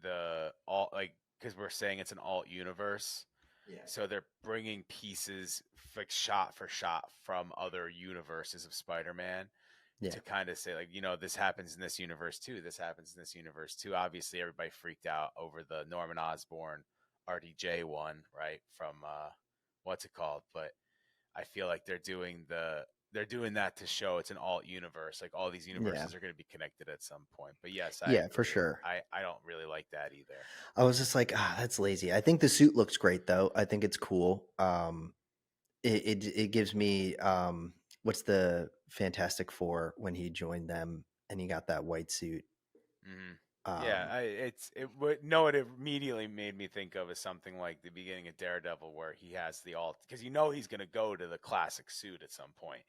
the all like because we're saying it's an alt universe.
Yeah.
So they're bringing pieces like shot for shot from other universes of Spider-Man
Yeah.
to kind of say like, this happens in this universe too. This happens in this universe too. Obviously, everybody freaked out over the Norman Osborn RDJ one, right? From what's it called? But I feel like they're doing that to show it's an alt universe. Like all these universes are going to be connected at some point. But yes, I agree.
For sure.
I don't really like that either.
I was just like, that's lazy. I think the suit looks great though. I think it's cool. It gives me what's the Fantastic Four when he joined them and he got that white suit.
Mm-hmm. It immediately made me think of is something like the beginning of Daredevil where he has the alt, because he's going to go to the classic suit at some point,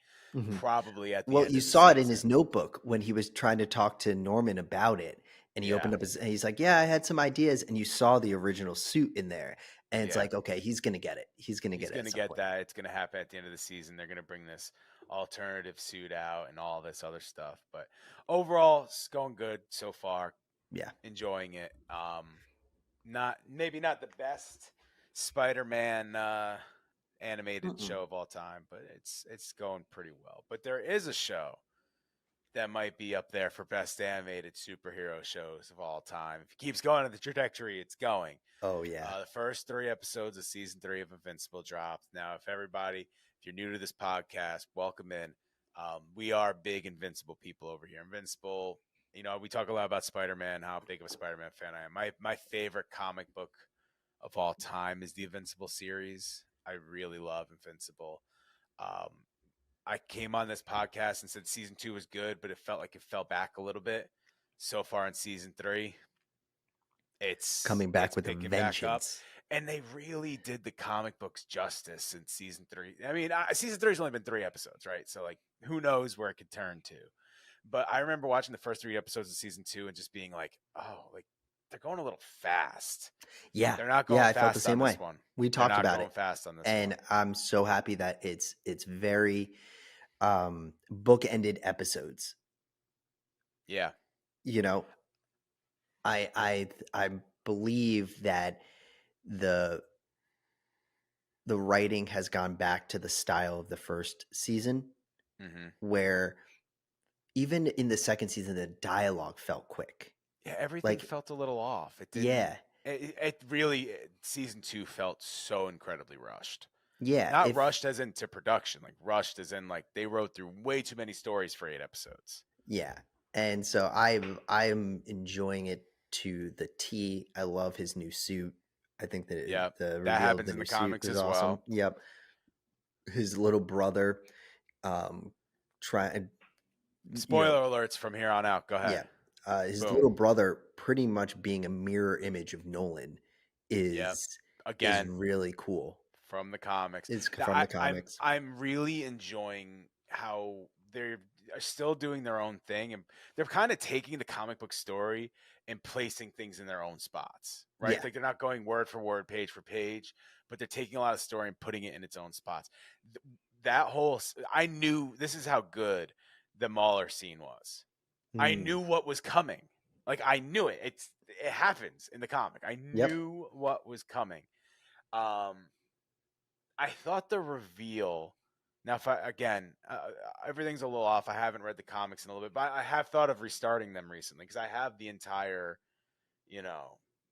probably at the end. Well,
you saw it in his notebook when he was trying to talk to Norman about it, and he opened up and he's like, "Yeah, I had some ideas," and you saw the original suit in there, and it's like, okay, he's going to get it. He's going to get
that. It's going to happen at the end of the season. They're going to bring this alternative suit out and all this other stuff, but overall, it's going good so far.
Yeah,
enjoying it. Not the best Spider-Man animated show of all time, but it's going pretty well. But there is a show that might be up there for best animated superhero shows of all time. If it keeps going on the trajectory it's going.
Oh yeah.
The first 3 episodes of season 3 of Invincible dropped. Now, if you're new to this podcast, welcome in. We are big Invincible people over here. Invincible. We talk a lot about Spider-Man, how big of a Spider-Man fan I am. My favorite comic book of all time is the Invincible series. I really love Invincible. I came on this podcast and said season 2 was good, but it felt like it fell back a little bit. So far in season 3, it's
coming back with a vengeance.
And they really did the comic books justice in season 3. I mean, season 3 has only been 3 episodes, right? So, like, who knows where it could turn to. But I remember watching the first 3 episodes of season 2 and just being like, oh, like they're going a little fast.
Yeah.
They're not going fast. I felt the same way. One.
We talked about
it. Fast on this
and
one.
I'm so happy that it's very book-ended episodes.
Yeah.
I believe that the writing has gone back to the style of the first season, where even in the second season, the dialogue felt quick.
Yeah, everything felt a little off. It didn't.
Yeah.
It really, season 2 felt so incredibly rushed.
Yeah.
Not rushed as into production, like rushed as in like they wrote through way too many stories for 8 episodes.
Yeah. And so I'm enjoying it to the T. I love his new suit. I think that the reveal
that happens
of the
in
new
the comics
suit
as
awesome.
well.
Yep. His little brother
Spoiler alerts from here on out. Go ahead.
Yeah. His little brother pretty much being a mirror image of Nolan is really cool.
From the comics.
It's from the comics.
I'm really enjoying how they're still doing their own thing, and they're kind of taking the comic book story and placing things in their own spots, right?
Yeah.
Like they're not going word for word, page for page, but they're taking a lot of story and putting it in its own spots. I knew this is how good the Mauler scene was. I knew what was coming. Like I knew it. It happens in the comic. I knew what was coming. I thought the reveal. Now, everything's a little off. I haven't read the comics in a little bit, but I have thought of restarting them recently because I have the entire,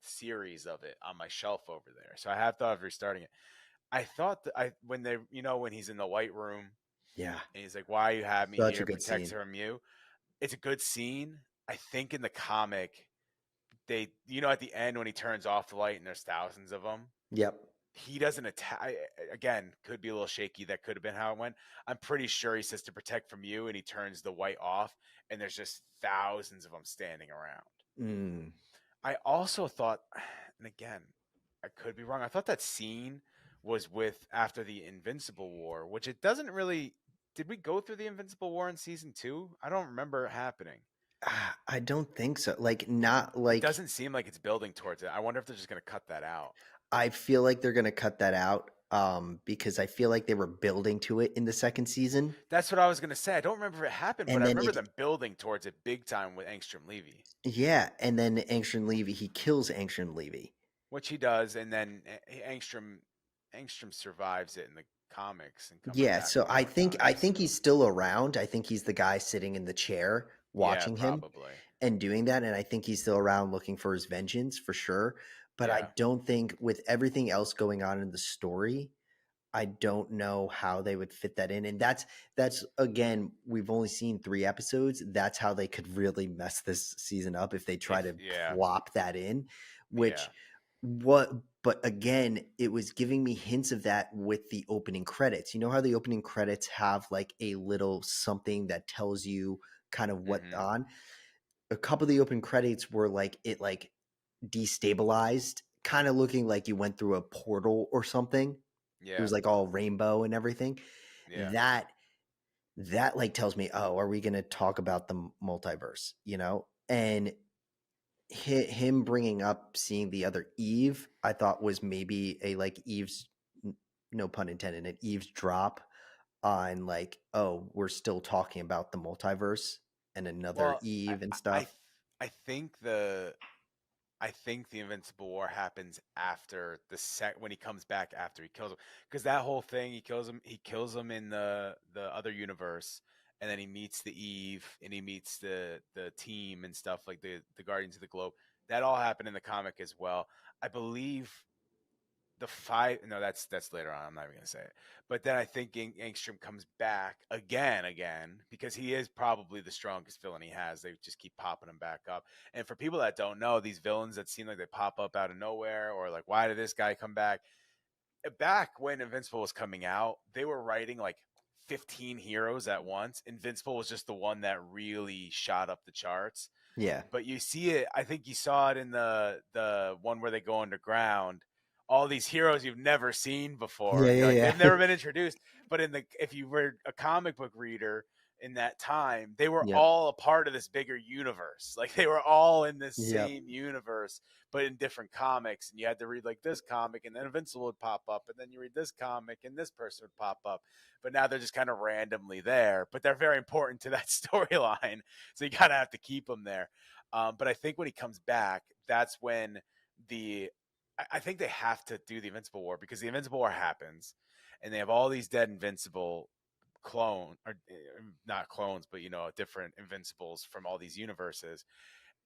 series of it on my shelf over there. So I have thought of restarting it. I thought that when he's in the white room,
and
he's like, "Why you have me here? Protect from you." It's a good scene. I think in the comic, they, at the end when he turns off the light and there's thousands of them.
Yep.
He doesn't attack. Again, could be a little shaky. That could have been how it went. I'm pretty sure he says to protect from you, and he turns the white off, and there's just thousands of them standing around. I also thought, and again, I could be wrong. I thought that scene was after the Invincible War, which it doesn't really. Did we go through the Invincible War in season 2? I don't remember it happening.
I don't think so. It
doesn't seem like it's building towards it. I wonder if they're just going to cut that out.
I feel like they're going to cut that out because I feel like they were building to it in the second season.
That's what I was going to say. I don't remember if it happened, but I remember them building towards it big time with Angstrom Levy.
Yeah, and then Angstrom Levy, he kills Angstrom Levy.
which he does, and then Angstrom survives it in the comics and comes
Yeah,
back
so
and
I think I
reorganizes.
think he's still around. I think he's the guy sitting in the chair
Yeah,
watching him
probably.
and doing that, and I think he's still around looking for his vengeance for sure. But I
Yeah.
don't think with everything else going on in the story, I don't know how they would fit that in. And that's again, we've only seen 3 episodes. That's how they could really mess this season up if they try
If
to
yeah,
plop that in,
yeah.
which what but again, it was giving me hints of that with the opening credits. You know how the opening credits have like a little something that tells you kind of what
Mm-hmm.
on. A couple of the open credits were like it like destabilized, kind of looking like you went through a portal or something. It
Yeah.
was like all rainbow and everything.
Yeah.
That that like tells me, oh, are we going to talk about the multiverse? You know, and him bringing up seeing the other Eve, I thought was maybe a like Eve's, no pun intended, an eavesdrop on like, oh, we're still talking about the multiverse and another
Well,
Eve and
I
stuff.
I think the Invincible War happens after when he comes back after he kills him, because that whole thing he kills him in the other universe, and then he meets the Eve and he meets the team and stuff like the Guardians of the Globe. That all happened in the comic as well. I believe the five. No, that's later on. I'm not even gonna say it. But then I think Angstrom comes back again because he is probably the strongest villain he has. They just keep popping him back up. And for people that don't know, these villains that seem like they pop up out of nowhere, or like, why did this guy come back? Back when Invincible was coming out, they were writing like 15 heroes at once. Invincible was just the one that really shot up the charts.
Yeah.
But you see it. I think you saw it in the one where they go underground. All these heroes you've never seen before.
Yeah,
You're like,
yeah,
they've
yeah.
never been introduced. But if you were a comic book reader in that time, they were
Yep.
all a part of this bigger universe. Like they were all in this
Yep.
same universe, but in different comics. And you had to read like this comic, and then Invincible would pop up, and then you read this comic, and this person would pop up. But now they're just kind of randomly there. But they're very important to that storyline, so you gotta have to keep them there. But I think when he comes back, that's when the I think they have to do the Invincible War, because the Invincible War happens, and they have all these dead Invincible or not clones, but different Invincibles from all these universes,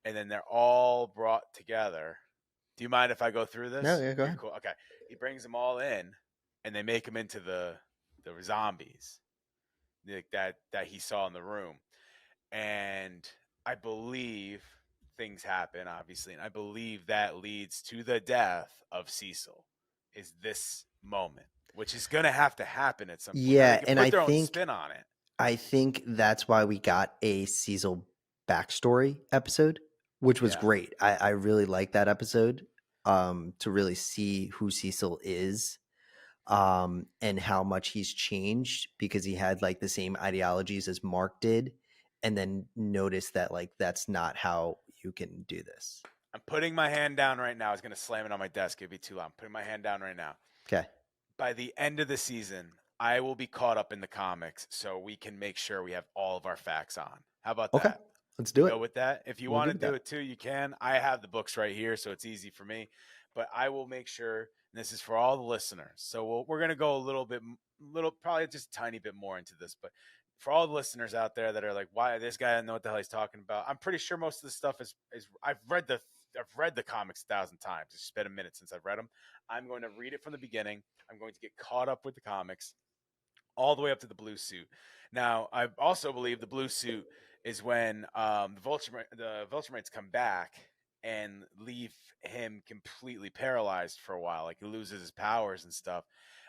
and then they're all brought together. Do you mind if I go through
No,
this?
yeah, go
You're
ahead.
cool. Okay, he brings them all in, and they make them into the zombies that he saw in the room, and I believe things happen, obviously, and I believe that leads to the death of Cecil. Is this moment, which is going to have to happen at some point. Now they
Yeah,
can
and
put their own spin on it.
I think that's why we got a Cecil backstory episode, which was
Yeah,
great. I really like that episode, to really see who Cecil is, and how much he's changed because he had like the same ideologies as Mark did, and then notice that like that's not how you can do this.
I'm putting my hand down right now. I was going to slam it on my desk. It'd be too loud. I'm putting my hand down right now.
Okay.
By the end of the season, I will be caught up in the comics, so we can make sure we have all of our facts on. How about
Okay.
that?
Let's
We
do it.
go with that. If you
We'll
want
do
to
with
do
that.
it too, you can. I have the books right here, so it's easy for me. But I will make sure, and this is for all the listeners. So we're going to go a probably just a tiny bit more into this. But for all the listeners out there that are like, "Why this guy doesn't know what the hell he's talking about?" I'm pretty sure most of the stuff is I've read the comics 1,000 times. It's just been a minute since I've read them. I'm going to read it from the beginning. I'm going to get caught up with the comics all the way up to the blue suit. Now, I also believe the blue suit is when the Viltrumites come back and leave him completely paralyzed for a while. Like he loses his powers and stuff.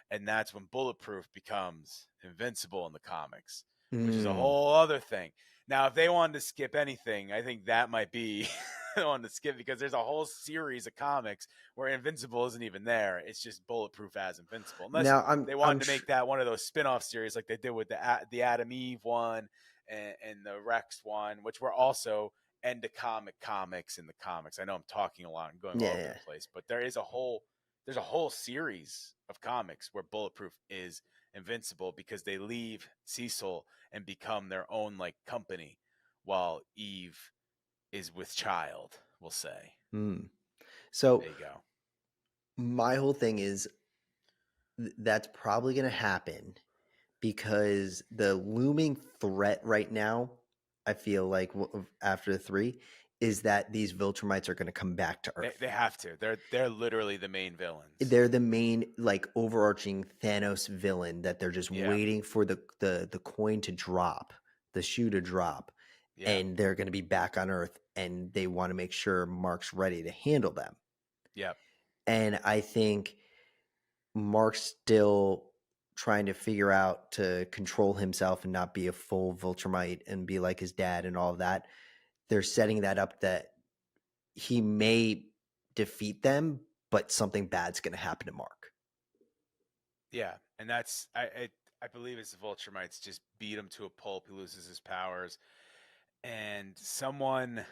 And that's when Bulletproof becomes invincible in the comics, which is a
Mm.
whole other thing. Now, if they wanted to skip anything, I think that might be the one to skip, because there's a whole series of comics where Invincible isn't even there. It's just Bulletproof as Invincible. Unless
Now
they wanted to make that one of those spin-off series like they did with the Adam Eve one and the Rex one, which were also end of comics in the comics. I know I'm talking a lot and going all over
yeah.
the place, but there's a whole series of comics where Bulletproof is invincible because they leave Cecil and become their own like company, while Eve is with child, we'll say.
Mm. So
There you go.
My whole thing is that's probably going to happen because the looming threat right now, I feel like after the 3, is that these Viltrumites are going to come back to Earth.
They have to. They're literally the main villains.
They're the main, like, overarching Thanos villain that they're just
Yeah.
waiting for the coin to drop, the shoe to drop,
Yeah.
and they're going to be back on Earth, and they want to make sure Mark's ready to handle them.
Yep.
And I think Mark's still trying to figure out to control himself and not be a full Viltrumite and be like his dad and all of that. They're setting that up that he may defeat them, but something bad's going to happen to Mark.
Yeah, and that's I believe it's the Viltrumites just beat him to a pulp. He loses his powers, and someone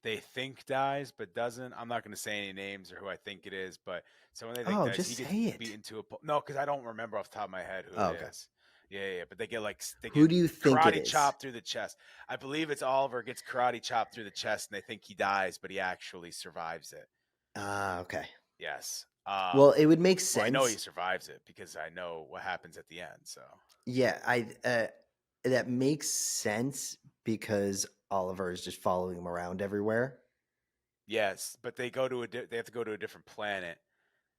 they think dies but doesn't. I'm not going to say any names or who I think it is, but someone they think dies,
just
he
say
gets
it.
beaten to a pulp. No, because I don't remember off the top of my head who it is. Yeah, but they get
who do you think
karate
it is?
chopped through the chest. I believe it's Oliver gets karate chopped through the chest, and they think he dies, but he actually survives it.
Okay.
Yes.
Well, it would make sense.
Well, I know he survives it because I know what happens at the end. So
yeah, that makes sense because Oliver is just following him around everywhere.
Yes, but they have to go to a different planet.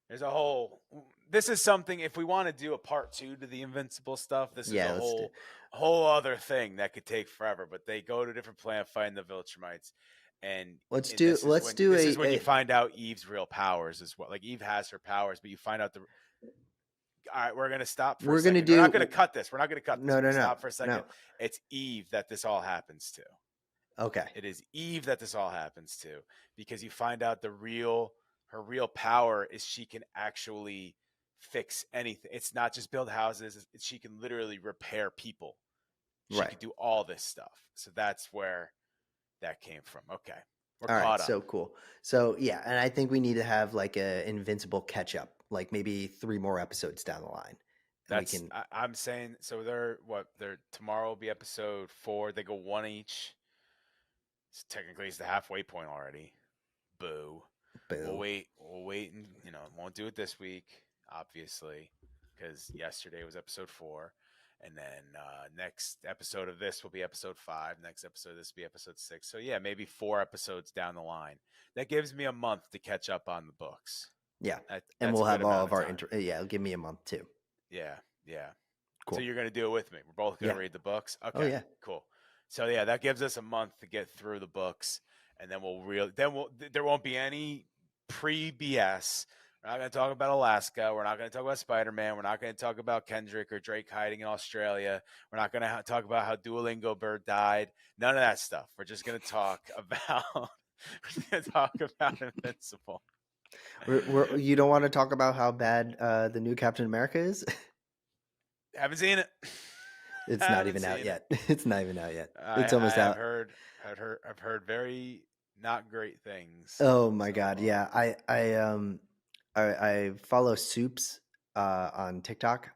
There's a whole. This is something. If we want to do a part 2 to the Invincible stuff, this is a whole other thing that could take forever. But they go to a different planet, fighting the Viltrumites, and
this
is when you find out Eve's real powers as well. Like Eve has her powers, but you find out all right, we're gonna stop for a second. We're not gonna cut this. We're not gonna cut this.
No.
Stop for a second. No. It's Eve that this all happens to.
Okay.
It is Eve that this all happens to because you find out her real power is she can actually fix anything. It's not just build houses. She can literally repair people. She can do all this stuff. So that's where that came from. Okay.
We're caught up. So cool. So yeah, and I think we need to have like a Invincible catch up, like maybe 3 more episodes down the line.
I'm saying so. Tomorrow will be episode 4. They go 1 each. So technically, it's the halfway point already. Boo. We'll wait and won't do it this week, obviously, because yesterday was episode 4. And then next episode of this will be episode 5. Next episode of this will be episode 6. So yeah, maybe 4 episodes down the line. That gives me a month to catch up on the books.
Yeah, and we'll have all of our give me a month too.
Yeah.
Cool.
So you're going to do it with me. We're both going to read the books. Okay.
Oh yeah.
Cool. So yeah, that gives us a month to get through the books, and then there won't be any pre-BS. We're not going to talk about Alaska. We're not going to talk about Spider-Man. We're not going to talk about Kendrick or Drake hiding in Australia. We're not going to talk about how Duolingo Bird died. None of that stuff. We're just going to talk about Invincible.
You don't want to talk about how bad the new Captain America is?
Haven't seen it.
It's not even out yet. It's not even out yet. It's almost out.
I've heard very not great things.
Oh my god, yeah. I follow Soups on TikTok.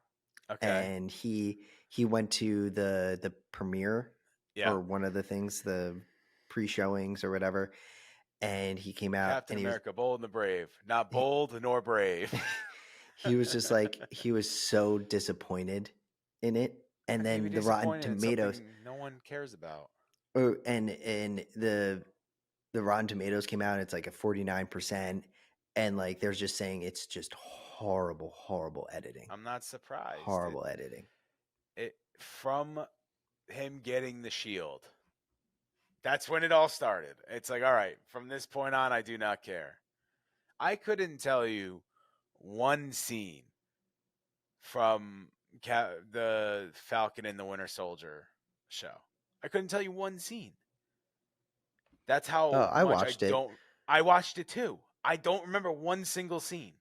Okay. And he went to the premiere or one of the things, the pre-showings or whatever, and he came out.
Captain America, Bold and the Brave. Not bold nor brave.
He was just like, he was so disappointed in it. And then the Rotten Tomatoes,
no one cares about.
And the Rotten Tomatoes came out, and it's like a 49%, and like they're just saying it's just horrible editing.
I'm not surprised.
Horrible editing.
From him getting the shield, that's when it all started. It's like, all right, from this point on, I do not care. I couldn't tell you one scene from the Falcon and the Winter Soldier show. I couldn't tell you one scene. That's how
I watched it.
I watched it too. I don't remember one single scene.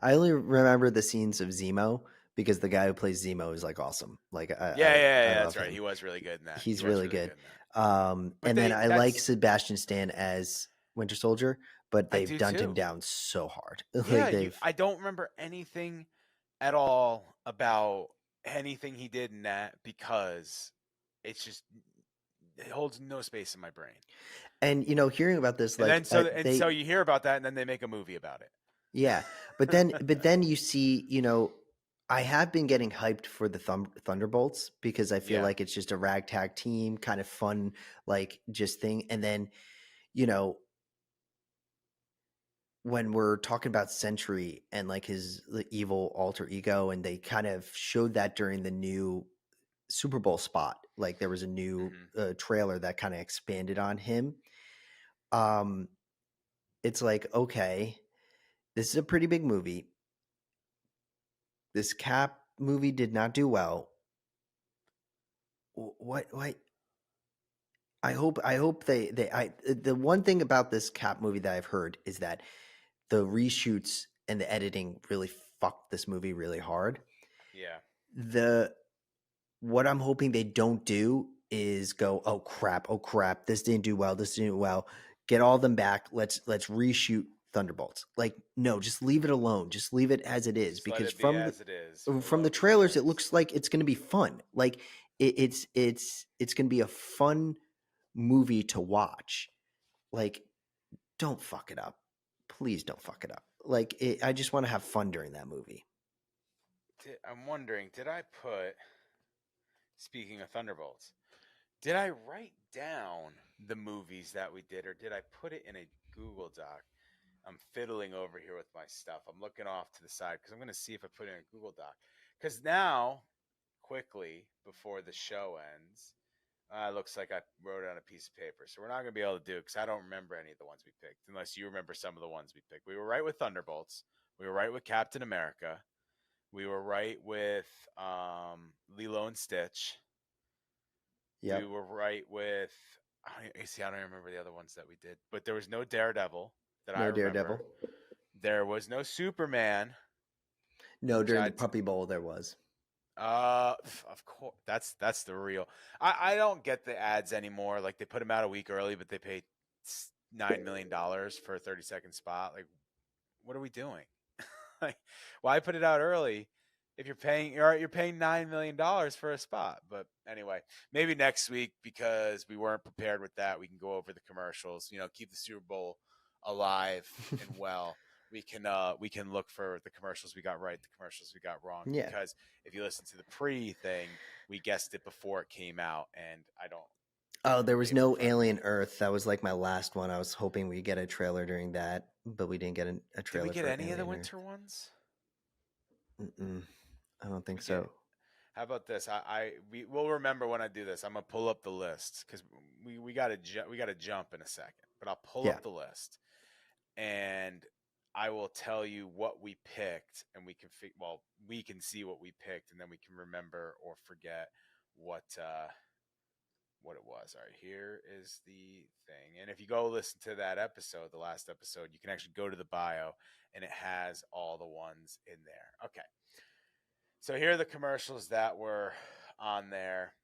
I only remember the scenes of Zemo because the guy who plays Zemo is like awesome. Like
that's right. He was really good in that.
He's really good. And then I like Sebastian Stan as Winter Soldier, but they've dumped him down so hard.
I don't remember anything at all about anything he did in that because it holds no space in my brain.
And hearing about this,
so you hear about that, and then they make a movie about it.
Yeah, but then you see, I have been getting hyped for the Thunderbolts because I feel
Yeah.
like it's just a ragtag team, kind of fun, like just thing. And then, you know, when we're talking about Sentry and like his evil alter ego, and they kind of showed that during the new Super Bowl spot, like there was a new
Hmm.
trailer that kind of expanded on him. Um, it's like, okay, this is a pretty big movie. This Cap movie did not do well. What I hope the one thing about this Cap movie that I've heard is that the reshoots and the editing really fucked this movie really hard.
Yeah.
The What I'm hoping they don't do is go, oh crap, this didn't do well, get all them back, let's reshoot Thunderbolts. Like, no, just leave it alone, just leave it as it is,
Just let
because
it be as it is for
from the
what we
trailers it
noticed.
looks like it's going to be fun. Like, it's going to be a fun movie to watch. Like, don't fuck it up, please don't fuck it up. Like, I just want to have fun during that movie.
I'm wondering, did I put, speaking of Thunderbolts, did I write down the movies that we did, or did I put it in a Google Doc? I'm fiddling over here with my stuff. I'm looking off to the side because I'm going to see if I put it in a Google Doc. Because now, quickly, before the show ends, looks like I wrote it on a piece of paper. So we're not going to be able to do it because I don't remember any of the ones we picked, unless you remember some of the ones we picked. We were right with Thunderbolts. We were right with Captain America. We were right with Lilo and Stitch. We
Yep.
were right with. I don't remember the other ones that we did, but there was no Daredevil that I
No
remember.
Daredevil.
There was no Superman,
No,
which
during the Puppy Bowl there was.
of course, that's the real. I don't get the ads anymore. Like, they put them out a week early, but they pay $9 million for a 30-second spot. Like, what are we doing? Like, why put it out early if you're paying $9 million for a spot? But anyway, maybe next week, because we weren't prepared with that, we can go over the commercials. Keep the Super Bowl alive and well. We can look for the commercials we got right, the commercials we got wrong.
Yeah.
Because if you listen to the pre thing, we guessed it before it came out, and I don't
Oh,
have the
there was
paper in
no
front of me.
Alien Earth. That was like my last one. I was hoping we'd get a trailer during that, but we didn't get a
Did we
trailer
get
for
any of the
Alien Earth.
winter ones?
Mm-mm, I don't think
We get
so.
How about this? We'll remember when I do this. I'm gonna pull up the list because we gotta jump in a second. But I'll pull
Yeah.
up the list, and I will tell you what we picked, and we can see what we picked, and then we can remember or forget what it was. All right, here is the thing. And if you go listen to that episode, the last episode, you can actually go to the bio, and it has all the ones in there. Okay. So here are the commercials that were on there.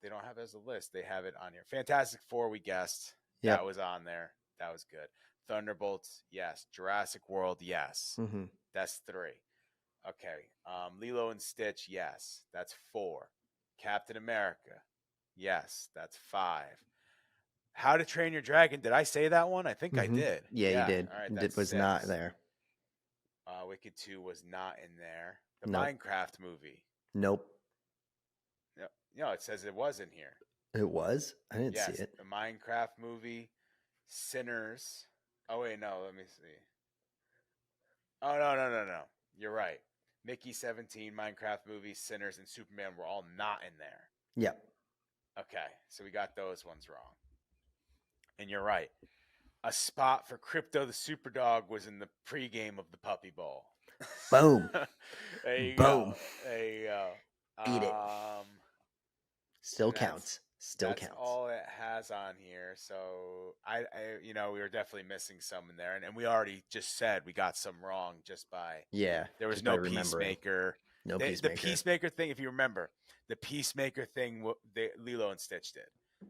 They don't have it as a list. They have it on here. Fantastic Four, we guessed. That
Yep.
was on there. That was good. Thunderbolts, yes. Jurassic World, yes.
Mm-hmm.
That's 3. Okay. Lilo and Stitch, yes. That's 4. Captain America, yes. That's 5. How to Train Your Dragon. Did I say that one? I think I
Mm-hmm.
did.
Yeah, you
Yeah.
did.
All right. That's
It was not
6.
there.
Wicked 2 was not in there. The
Nope.
Minecraft movie.
Nope.
No, it says it was in here.
It was? I didn't see
Yes,
it.
the Minecraft movie, Sinners. Oh wait, no, let me see. Oh no. You're right. Mickey 17, Minecraft movie, Sinners, and Superman were all not in there.
Yep.
Okay, so we got those ones wrong. And you're right. A spot for Crypto the Superdog was in the pregame of the Puppy Bowl.
Boom.
There you
Boom.
go. There you go.
Eat it. Still
And
counts. Still
that's
counts.
all it has on here. So we were definitely missing some in there, and we already just said we got some wrong just by
Yeah.
there was
just by
no
remembering.
Peacemaker.
No
The
Peacemaker.
Peacemaker thing, if you remember, the Peacemaker thing, Lilo and Stitch did.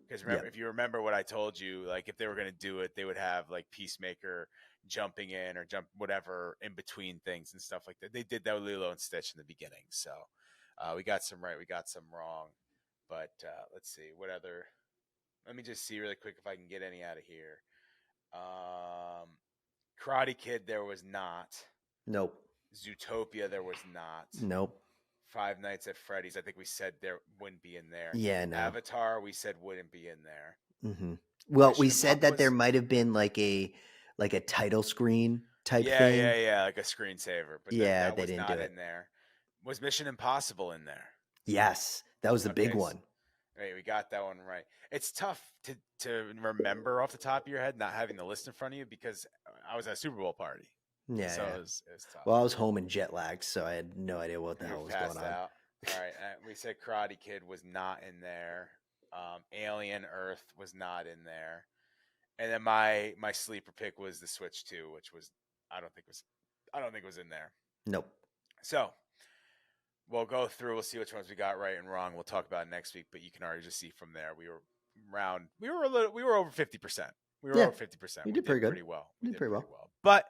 Because remember,
Yep.
if you remember what I told you, like if they were going to do it, they would have like Peacemaker jumping in or jump whatever in between things and stuff like that. They did that with Lilo and Stitch in the beginning. So we got some right, we got some wrong. But let's see what other. Let me just see really quick if I can get any out of here. Karate Kid, there was not.
Nope.
Zootopia, there was not.
Nope.
Five Nights at Freddy's, I think we said there wouldn't be in there.
Yeah, no.
Avatar, we said wouldn't be in there.
Mm-hmm. Well,
Mission
we said that there might have been like a title screen type thing.
Yeah, like a screensaver. But that
they
was
didn't
not
do it.
in there. Was Mission Impossible in there?
Yes, that was the big one.
Right, we got that one right. It's tough to remember off the top of your head, not having the list in front of you, because I was at a Super Bowl party.
Yeah,
so It was tough.
Well, I was home in jet lag, so I had no idea what the hell was going on.
All right, we said Karate Kid was not in there. Alien Earth was not in there, and then my sleeper pick was The Switch 2, which was I don't think was in there.
Nope.
So we'll go through. We'll see which ones we got right and wrong. We'll talk about it next week, but you can already just see from there we were over 50%. We were over 50%.
We did pretty good.
Pretty well.
We did pretty well.
But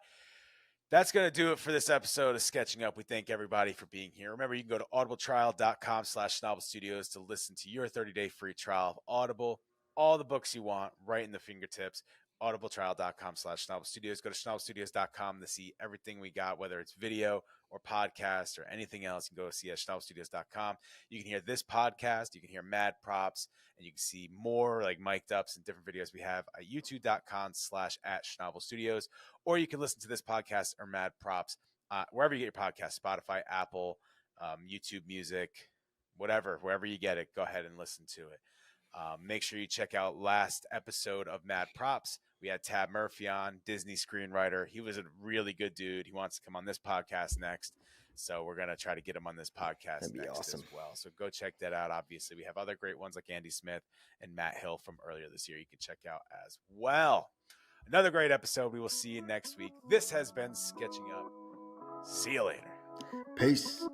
that's going to do it for this episode of Sketching Up. We thank everybody for being here. Remember, you can go to audibletrial.com/Schnabel Studios to listen to your 30-day free trial of Audible. All the books you want right in the fingertips. audibletrial.com/Schnabel Studios. Go to schnabelstudios.com to see everything we got, whether it's video or podcast or anything else. You can go see at schnabelstudios.com. You can hear this podcast. You can hear Mad Props, and you can see more like mic'd ups and different videos we have at youtube.com/@Schnabel Studios. Or you can listen to this podcast or Mad Props wherever you get your podcast, Spotify, Apple, YouTube Music, wherever you get it, go ahead and listen to it. Make sure you check out last episode of Mad Props. We had Tab Murphy on, Disney screenwriter. He was a really good dude. He wants to come on this podcast next. So we're going to try to get him on this podcast
That'd be
next
awesome.
as well. So go check that out. Obviously, we have other great ones like Andy Smith and Matt Hill from earlier this year you can check out as well. Another great episode. We will see you next week. This has been Sketching Up. See you later.
Peace.